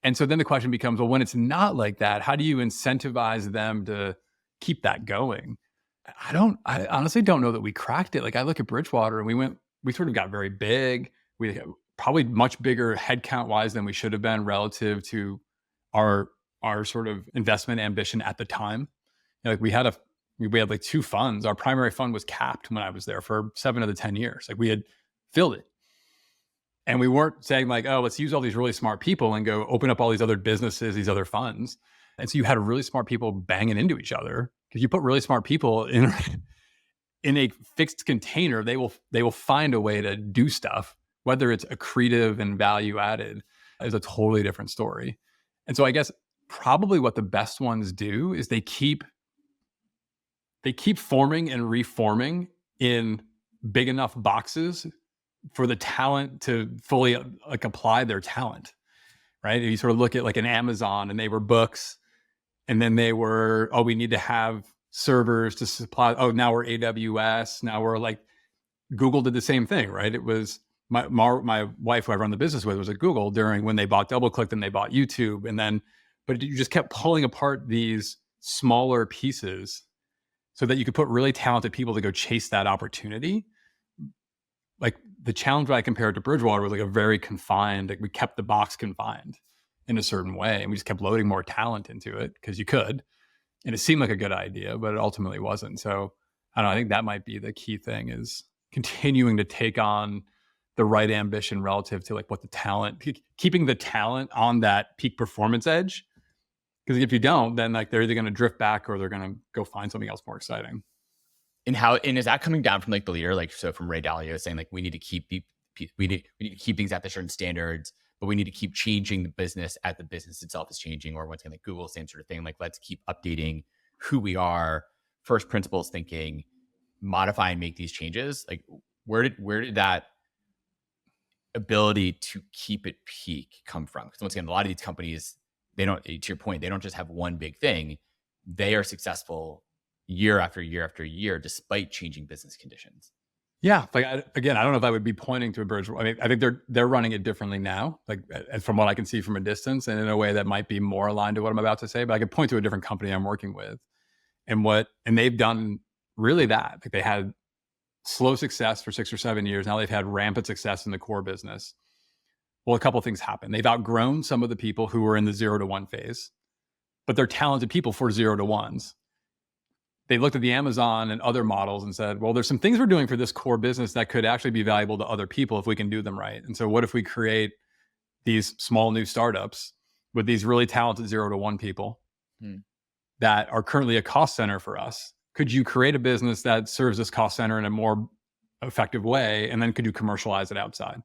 And so then the question becomes, well, when it's not like that, how do you incentivize them to keep that going? I honestly don't know that we cracked it. Like, I look at Bridgewater, and we sort of got very big. We probably much bigger headcount wise than we should have been relative to our sort of investment ambition at the time. You know, like, we had like 2 funds. Our primary fund was capped when I was there for 7 of the 10 years. Like, we had filled it. And we weren't saying, like, oh, let's use all these really smart people and go open up all these other businesses, these other funds. And so you had really smart people banging into each other, because you put really smart people in a fixed container, they will find a way to do stuff, whether it's accretive and value added is a totally different story. And so I guess probably what the best ones do is they keep forming and reforming in big enough boxes for the talent to fully, like, apply their talent, right? If you sort of look at, like, an Amazon, and they were books, and then they were, oh, we need to have servers to supply. Oh, now we're AWS. Now we're, like, Google did the same thing, right? It was my wife, who I run the business with, was at Google during when they bought DoubleClick, then they bought YouTube, and then, but you just kept pulling apart these smaller pieces so that you could put really talented people to go chase that opportunity. Like, the challenge I compared to Bridgewater was like a very confined, like, we kept the box confined in a certain way, and we just kept loading more talent into it because you could, and it seemed like a good idea, but it ultimately wasn't. So I don't know, I think that might be the key thing, is continuing to take on the right ambition relative to, like, what the talent, keeping the talent on that peak performance edge, Because if you don't, then like they're either going to drift back or they're going to go find something else more exciting. And is that coming down from like the leader, like so from Ray Dalio saying like we need to keep we need to keep things at the certain standards, but we need to keep changing the business as the business itself is changing, or once again like Google, same sort of thing. Like let's keep updating who we are, first principles thinking, modify and make these changes. Like where did that ability to keep it peak come from? Because once again, a lot of these companies, they don't, to your point, they don't just have one big thing. They are successful year after year after year, despite changing business conditions. Yeah, like again, I don't know if I would be pointing to a Bridgewater. I mean, I think they're running it differently now, like from what I can see from a distance, and in a way that might be more aligned to what I'm about to say. But I could point to a different company I'm working with, and they've done really that. Like they had slow success for 6 or 7 years. Now they've had rampant success in the core business. Well, a couple of things happened. They've outgrown some of the people who were in the 0 to 1 phase, but they're talented people for 0 to 1s. They looked at the Amazon and other models and said, well, there's some things we're doing for this core business that could actually be valuable to other people if we can do them right. And so what if we create these small new startups with these really talented 0 to 1 people that are currently a cost center for us? Could you create a business that serves this cost center in a more effective way? And then could you commercialize it outside?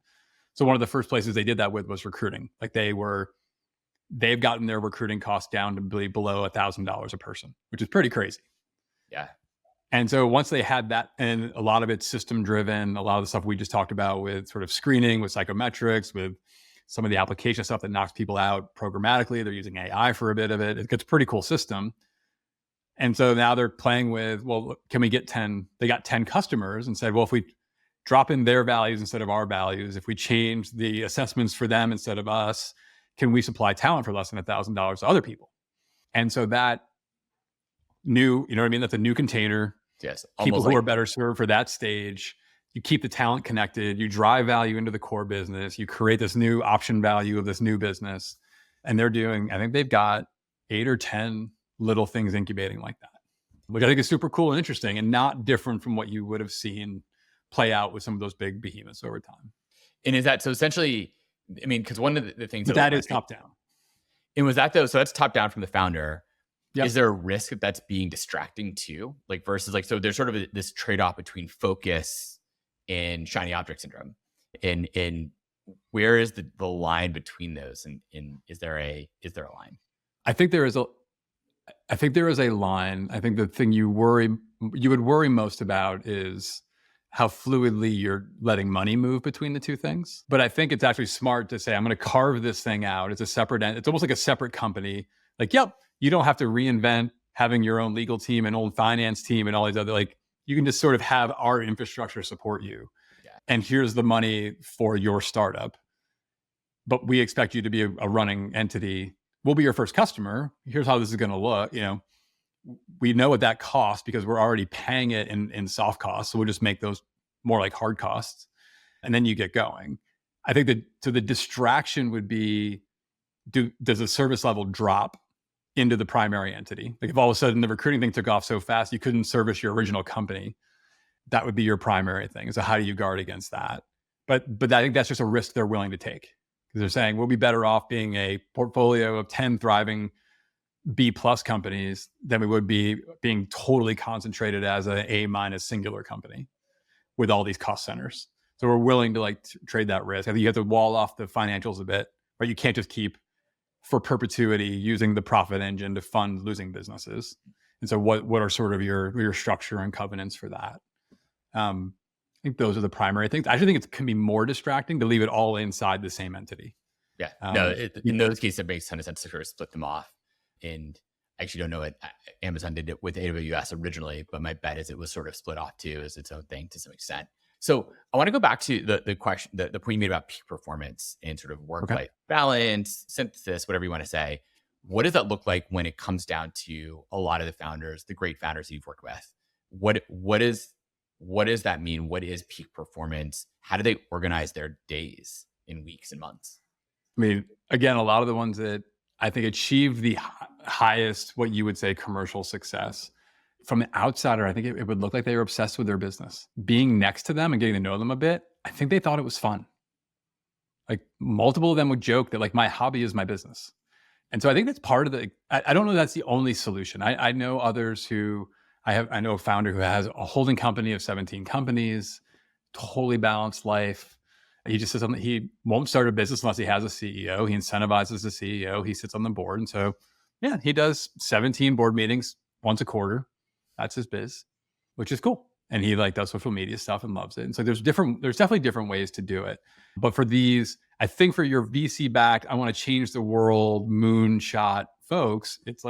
So one of the first places they did that with was recruiting. Like they've gotten their recruiting costs down to be below $1,000 a person, which is pretty crazy. Yeah. And so once they had that, and a lot of it's system driven, a lot of the stuff we just talked about with sort of screening, with psychometrics, with some of the application stuff that knocks people out programmatically. They're using AI for a bit of it. It gets a pretty cool system. And so now they're playing with, well, can we get 10? They got 10 customers and said, well, if we drop in their values instead of our values, if we change the assessments for them instead of us, can we supply talent for less than $1,000 to other people? And so that new, you know what I mean? That's a new container. Yes. People who are better served for that stage. You keep the talent connected. You drive value into the core business. You create this new option value of this new business. And they're doing, I think they've got 8 or 10 little things incubating like that, which I think is super cool and interesting and not different from what you would have seen play out with some of those big behemoths over time. And is that, so essentially, I mean, because one of the things that is top down. And was that though? So that's top down from the founder. Yep. Is there a risk that that's being distracting too? Like versus like, so there's sort of this trade-off between focus and shiny object syndrome. And where is the line between those? And is there a line? I think there is a line. I think the thing you would worry most about is how fluidly you're letting money move between the two things. But I think it's actually smart to say, I'm going to carve this thing out. It's a separate, it's almost like a separate company. Like, yep, you don't have to reinvent having your own legal team and own finance team and all these other, like, you can just sort of have our infrastructure support you. Yeah. And here's the money for your startup. But we expect you to be a running entity. We'll be your first customer. Here's how this is going to look. You know, we know what that costs because we're already paying it in soft costs. So we'll just make those more like hard costs. And then you get going. I think that the distraction would be, does the service level drop into the primary entity? Like if all of a sudden the recruiting thing took off so fast, you couldn't service your original company, that would be your primary thing. So how do you guard against that? But I think that's just a risk they're willing to take, because they're saying we'll be better off being a portfolio of 10 thriving B+ companies than we would be being totally concentrated as an A- singular company with all these cost centers. So we're willing to like trade that risk. I think you have to wall off the financials a bit, but you can't just keep for perpetuity using the profit engine to fund losing businesses. And so what are sort of your structure and covenants for that? I think those are the primary things. I actually think it can be more distracting to leave it all inside the same entity. Yeah, no, in those cases, it makes a ton of sense to sort of split them off. And I actually don't know it. Amazon did it with AWS originally, but my bet is it was sort of split off too as its own thing to some extent. So I want to go back to the question, the point you made about peak performance and sort of work-life balance, synthesis, whatever you want to say. What does that look like when it comes down to a lot of the founders, the great founders you've worked with? What does that mean? What is peak performance? How do they organize their days in weeks and months? I mean, again, a lot of the ones that I think achieve the highest, what you would say, commercial success. From the outsider, I think it would look like they were obsessed with their business. Being next to them and getting to know them a bit, I think they thought it was fun. Like multiple of them would joke that like my hobby is my business. And so I think that's part of I don't know that's the only solution. I know others who I know a founder who has a holding company of 17 companies, totally balanced life. He just says something, he won't start a business unless he has a CEO. He incentivizes the CEO. He sits on the board. And so, yeah, he does 17 board meetings once a quarter. That's his biz, which is cool. And he does social media stuff and loves it. And so there's definitely different ways to do it. But for these, I think for your VC backed, I want to change the world moonshot folks, it's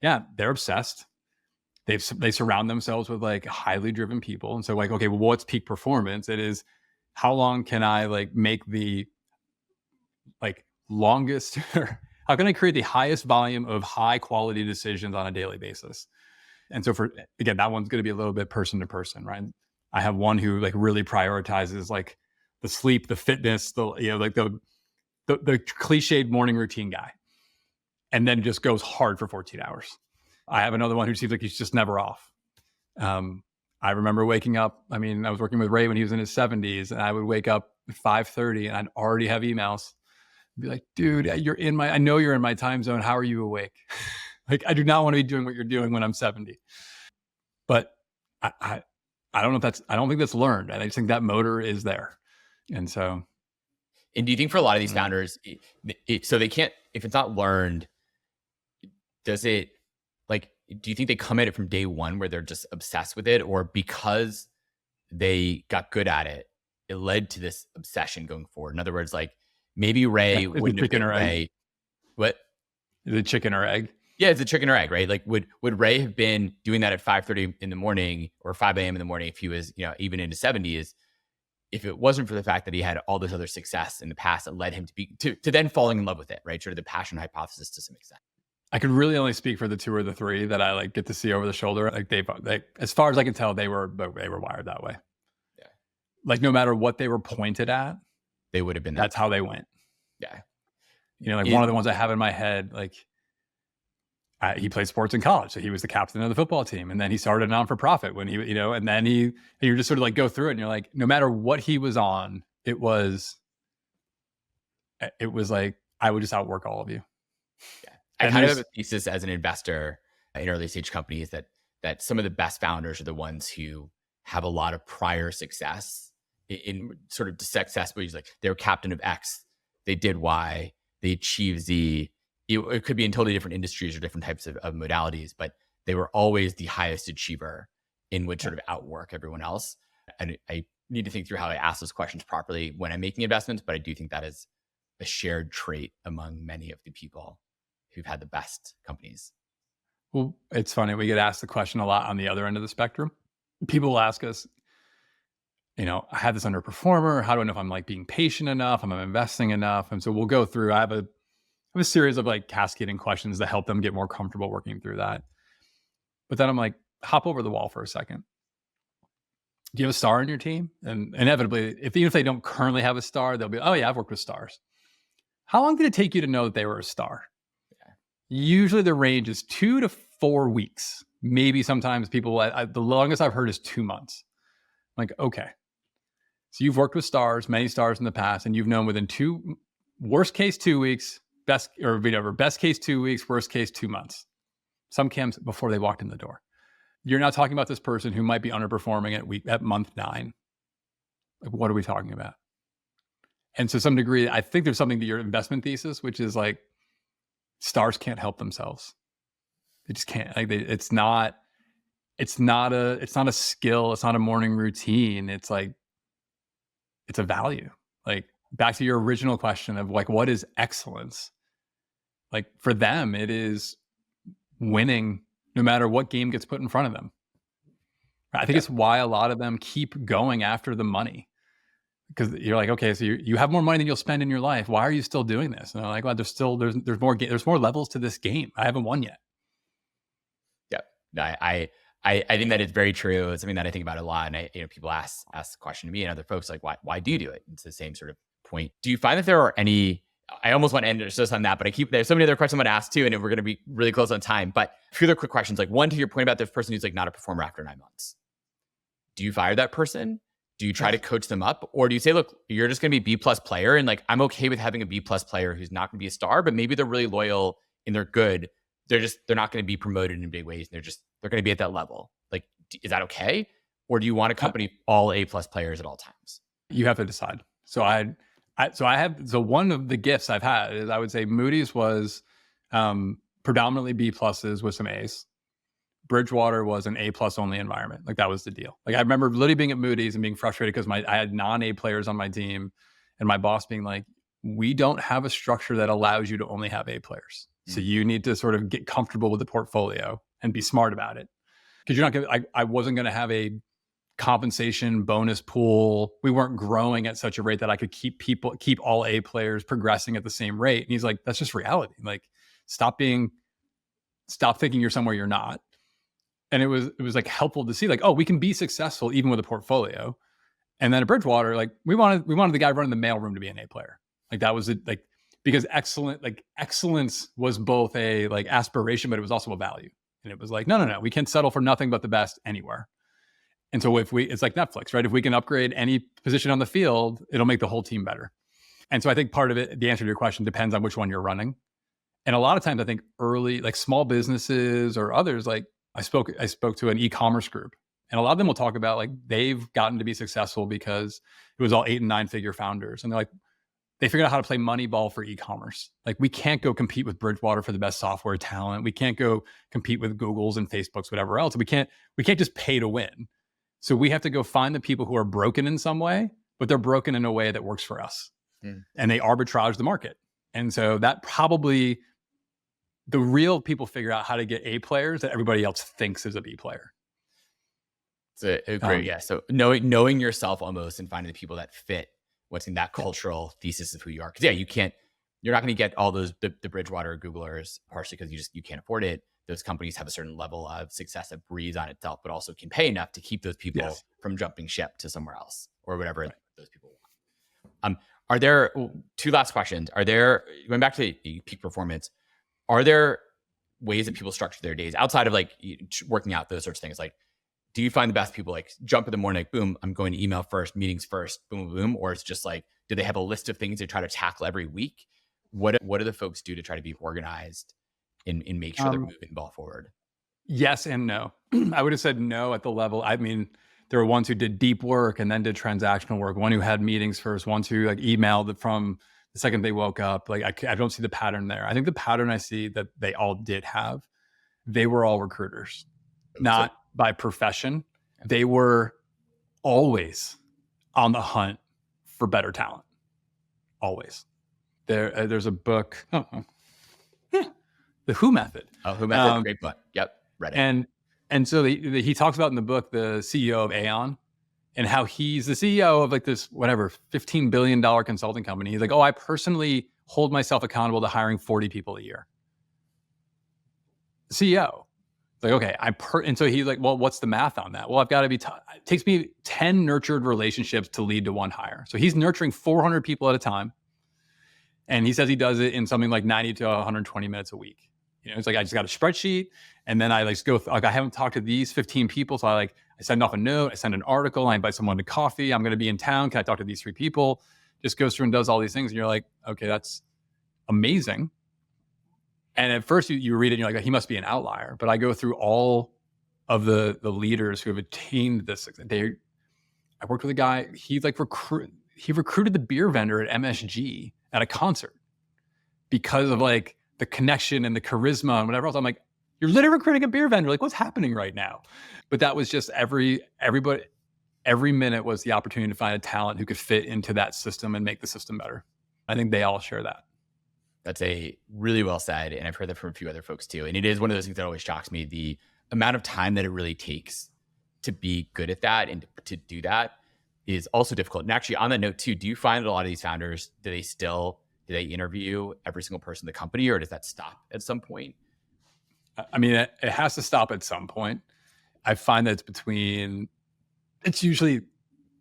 yeah, they're obsessed. They surround themselves with highly driven people. And so okay, well, what's peak performance? It is, how long can I make the longest, how can I create the highest volume of high quality decisions on a daily basis? And so again, that one's going to be a little bit person to person, right? I have one who really prioritizes the sleep, the fitness, the cliched morning routine guy, and then just goes hard for 14 hours. I have another one who seems like he's just never off. I remember waking up. I was working with Ray when he was in his 70s, and I would wake up at 5:30 and I'd already have emails. I'd be like, dude, I know you're in my time zone. How are you awake? I do not want to be doing what you're doing when I'm 70. But I don't know if I don't think that's learned. I just think that motor is there. And so. And do you think for a lot of these founders, so they can't, if it's not learned, does it, do you think they come at it from day one where they're just obsessed with it, or because they got good at it, it led to this obsession going forward? In other words, maybe Ray wouldn't have been Ray. What? Is it chicken or egg? Yeah, it's a chicken or egg, right? Would Ray have been doing that at 5:30 in the morning or 5 a.m. in the morning if he was, even into 70s, if it wasn't for the fact that he had all this other success in the past that led him to then falling in love with it, right? Sort of the passion hypothesis to some extent. I could really only speak for the two or the three that I get to see over the shoulder. They, as far as I can tell, they were wired that way. Yeah. No matter what they were pointed at, they would have been. That's how they went. Yeah. One of the ones I have in my head, he played sports in college, so he was the captain of the football team, and then he started a non-for-profit when he, and then you just sort of go through it, and you're no matter what he was on, it was I would just outwork all of you. Yeah. I kind of have a thesis as an investor in early stage companies that some of the best founders are the ones who have a lot of prior success in sort of success, where he's they were captain of X, they did Y, they achieved Z. It could be in totally different industries or different types of modalities, but they were always the highest achiever and would sort of outwork everyone else. And I need to think through how I ask those questions properly when I'm making investments, but I do think that is a shared trait among many of the people who've had the best companies. Well, it's funny. We get asked the question a lot on the other end of the spectrum. People will ask us, I had this underperformer. How do I know if I'm being patient enough? Am I investing enough? And so we'll go through, I have a series of cascading questions that help them get more comfortable working through that. But then I'm hop over the wall for a second. Do you have a star on your team? And inevitably, even if they don't currently have a star, they'll be, oh yeah, I've worked with stars. How long did it take you to know that they were a star? Usually the range is 2 to 4 weeks. Maybe sometimes people, the longest I've heard is 2 months. Okay. So you've worked with many stars in the past, and you've known within worst case 2 weeks, best case 2 weeks, worst case 2 months. Some camps before they walked in the door. You're not talking about this person who might be underperforming at month 9. What are we talking about? And to some degree, I think there's something to your investment thesis, which is stars can't help themselves. They just can't. It's not a skill. It's not a morning routine. It's a value. Back to your original question of what is excellence? For them, it is winning no matter what game gets put in front of them. I think it's why a lot of them keep going after the money. Because you're okay, so you have more money than you'll spend in your life. Why are you still doing this? And they're well, there's more levels to this game. I haven't won yet. Yeah, I think that is very true. It's something that I think about a lot. And people ask the question to me and other folks why do you do it? It's the same sort of point. Do you find that there are any? I almost want to end just on that, but there's so many other questions I want to ask too, and we're going to be really close on time. But a few other quick questions. One, to your point about this person who's not a performer after 9 months. Do you fire that person? Do you try to coach them up, or do you say, look, you're just going to be B+ player, and like I'm okay with having a B+ player who's not going to be a star, but maybe they're really loyal and they're good. They're not going to be promoted in big ways. They're going to be at that level. Like, is that okay? Or do you want a company all A+ players at all times? You have to decide. So one of the gifts I've had is, I would say Moody's was predominantly B+ with some A's. Bridgewater was an A+ only environment. Like, that was the deal. Like, I remember literally being at Moody's and being frustrated because I had non-A players on my team, and my boss being like, we don't have a structure that allows you to only have A players. So you need to sort of get comfortable with the portfolio and be smart about it. Because you're not going to, I wasn't going to have a compensation bonus pool. We weren't growing at such a rate that I could keep all A players progressing at the same rate. And he's like, that's just reality. Like, stop thinking you're somewhere you're not. And it was like helpful to see, like, oh, we can be successful even with a portfolio. And then at Bridgewater, like, we wanted the guy running the mailroom to be an A player. Like, that was it. Like, because excellence was both a like aspiration, but it was also a value. And it was like, no, we can't settle for nothing but the best anywhere. And so it's like Netflix, right? If we can upgrade any position on the field, it'll make the whole team better. And so I think part of it, the answer to your question, depends on which one you're running. And a lot of times I think early, like small businesses or others, like I spoke to an e-commerce group, and a lot of them will talk about like they've gotten to be successful because it was all 8 and 9 figure founders. And they're like, they figured out how to play Moneyball for e-commerce. Like, we can't go compete with Bridgewater for the best software talent. We can't go compete with Google's and Facebook's, whatever else. We can't just pay to win. So we have to go find the people who are broken in some way, but they're broken in a way that works for us. And they arbitrage the market. And so that probably, the real people figure out how to get A players that everybody else thinks is a B player. It's a great, yeah. So knowing yourself almost, and finding the people that fit what's in that cultural thesis of who you are. Because you're not going to get all those the Bridgewater Googlers, partially because you can't afford it. Those companies have a certain level of success that breathes on itself, but also can pay enough to keep those people from jumping ship to somewhere else or whatever those people want. Are there, 2 last questions? Going back to peak performance, are there ways that people structure their days outside of like working out, those sorts of things? Like, do you find the best people like jump in the morning, like, boom, I'm going to email first, meetings first, boom, boom, or it's just like, do they have a list of things they try to tackle every week? What do the folks do to try to be organized and make sure they're moving the ball forward? Yes and no. I would have said no at the level. I mean, there were ones who did deep work and then did transactional work. One who had meetings first, ones who like emailed from the second they woke up. Like, I don't see the pattern there. I think the pattern I see that they all did have, they were all recruiters, not by profession. They were always on the hunt for better talent. Always. There's a book, The Who Method. Oh, Who Method, great book. Yep, read it. And so he talks about in the book the CEO of Aon, and how he's the CEO of like this $15 billion consulting company. He's like, oh, I personally hold myself accountable to hiring 40 people a year. CEO. Like, okay, and so he's like, well, what's the math on that? Well, I've got to it takes me 10 nurtured relationships to lead to 1 hire. So he's nurturing 400 people at a time. And he says he does it in something like 90 to 120 minutes a week. It's like, I just got a spreadsheet, and then I like go, like, I haven't talked to these 15 people. So I send off a note, I send an article, I invite someone to coffee. I'm going to be in town. Can I talk to these 3 people? Just goes through and does all these things. And you're like, okay, that's amazing. And at first you read it and you're like, he must be an outlier. But I go through all of the leaders who have attained this. I worked with a guy, he recruited the beer vendor at MSG at a concert because of like the connection and the charisma and whatever else. I'm like, you're literally recruiting a beer vendor. Like, what's happening right now? But that was just every minute was the opportunity to find a talent who could fit into that system and make the system better. I think they all share that. That's a really well said. And I've heard that from a few other folks too. And it is one of those things that always shocks me, the amount of time that it really takes to be good at that and to do that is also difficult. And actually on that note too, do you find that a lot of these founders, do they interview every single person in the company, or does that stop at some point? I mean, it has to stop at some point. I find that it's usually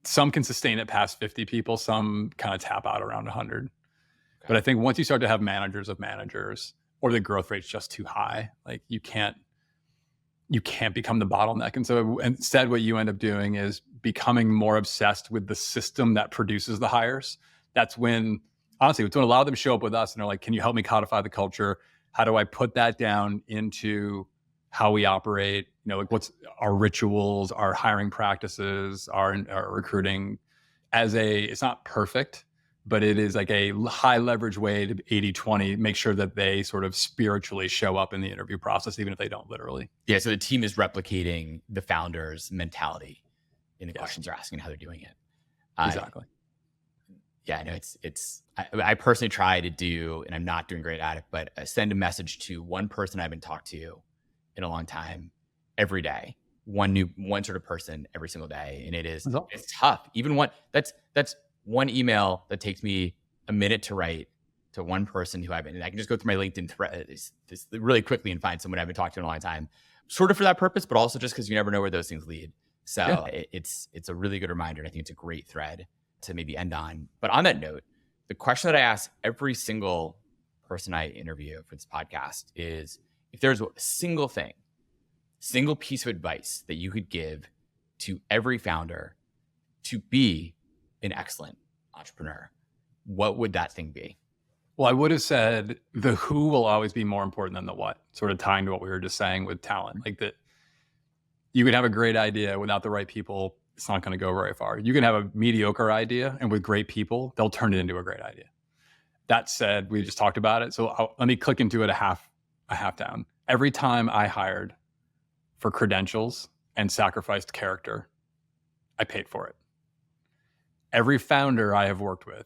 some can sustain it past 50 people, some kind of tap out around 100. Okay. But I think once you start to have managers of managers, or the growth rate's just too high, like you can't become the bottleneck. And so instead what you end up doing is becoming more obsessed with the system that produces the hires, that's when, honestly, it's when a lot of them show up with us and they're like, can you help me codify the culture? How do I put that down into how we operate? Like what's our rituals, our hiring practices, our recruiting it's not perfect, but it is like a high leverage way to 80-20, make sure that they sort of spiritually show up in the interview process, even if they don't literally. Yeah. So the team is replicating the founder's mentality in the questions they're asking, how they're doing it. Exactly. Yeah, no, I personally try to do, and I'm not doing great at it, but send a message to one person I haven't talked to in a long time every day, one sort of person every single day. And it's tough. Even that's one email that takes me a minute to write to one person who and I can just go through my LinkedIn thread this really quickly and find someone I haven't talked to in a long time, sort of for that purpose, but also just because you never know where those things lead. So it's a really good reminder. And I think it's a great thread to maybe end on. But on that note, the question that I ask every single person I interview for this podcast is, if there's a single piece of advice that you could give to every founder to be an excellent entrepreneur, what would that thing be? Well, I would have said the who will always be more important than the what, sort of tying to what we were just saying with talent. Like that you could have a great idea without the right people, it's not going to go very far. You can have a mediocre idea, and with great people, they'll turn it into a great idea. That said, we just talked about it. So let me click into it a half down. Every time I hired for credentials and sacrificed character, I paid for it. Every founder I have worked with,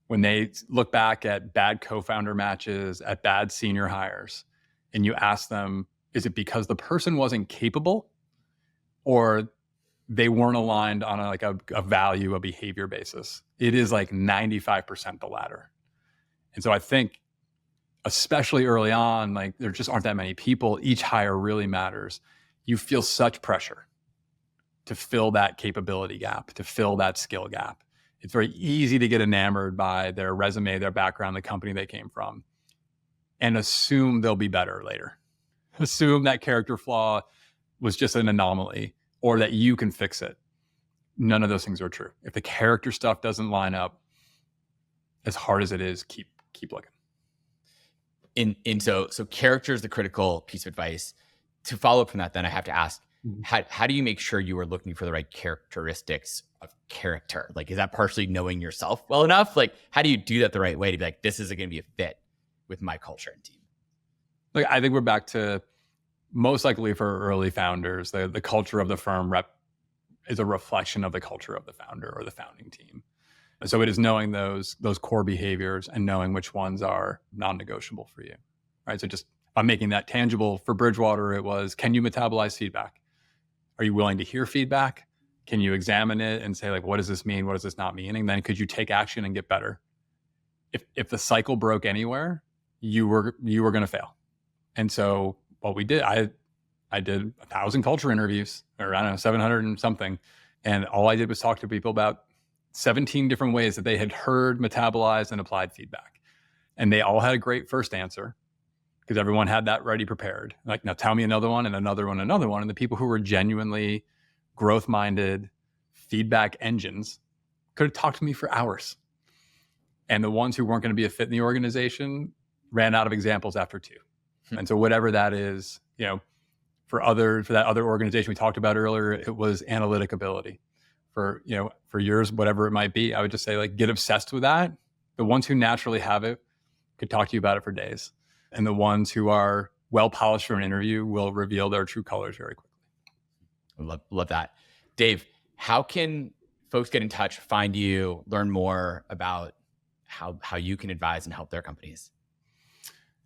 when they look back at bad co-founder matches, at bad senior hires, and you ask them, is it because the person wasn't capable or they weren't aligned on a value, a behavior basis? It is like 95% the latter. And so I think, especially early on, like there just aren't that many people. Each hire really matters. You feel such pressure to fill that capability gap, to fill that skill gap. It's very easy to get enamored by their resume, their background, the company they came from, and assume they'll be better later. Assume that character flaw was just an anomaly or that you can fix it. None of those things are true. If the character stuff doesn't line up, as hard as it is, keep looking. So character is the critical piece of advice. To follow up from that, then I have to ask, how do you make sure you are looking for the right characteristics of character? Like, is that partially knowing yourself well enough? Like, how do you do that the right way to be like, this is going to be a fit with my culture and team? Like, I think we're back to, most likely for early founders, the culture of the firm is a reflection of the culture of the founder or the founding team. So it is knowing those core behaviors and knowing which ones are non-negotiable for you, right? So just by making that tangible for Bridgewater, it was, can you metabolize feedback? Are you willing to hear feedback? Can you examine it and say, like, what does this mean? What does this not mean? And then could you take action and get better? If the cycle broke anywhere, you were going to fail. And so what we did, I did 1,000 culture interviews, or I don't know, 700 and something. And all I did was talk to people about 17 different ways that they had heard, metabolized, and applied feedback. And they all had a great first answer because everyone had that ready prepared. Like, now tell me another one and another one, and another one. And the people who were genuinely growth-minded feedback engines could have talked to me for hours. And the ones who weren't going to be a fit in the organization ran out of examples after 2. And so whatever that is, for that other organization we talked about earlier, it was analytic ability. For yours, whatever it might be, I would just say, like, get obsessed with that. The ones who naturally have it could talk to you about it for days. And the ones who are well polished for an interview will reveal their true colors very quickly. Love that. Dave, how can folks get in touch, find you, learn more about how you can advise and help their companies?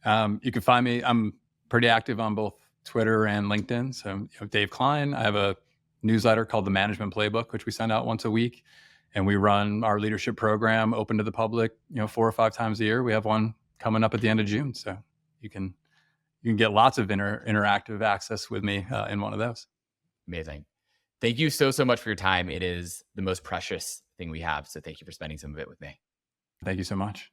You can find me. I'm pretty active on both Twitter and LinkedIn. So Dave Kline. I have a newsletter called The Management Playbook, which we send out once a week. And we run our leadership program open to the public, 4 or 5 times a year. We have one coming up at the end of June. So you can get lots of interactive access with me in one of those. Amazing. Thank you so much for your time. It is the most precious thing we have. So thank you for spending some of it with me. Thank you so much.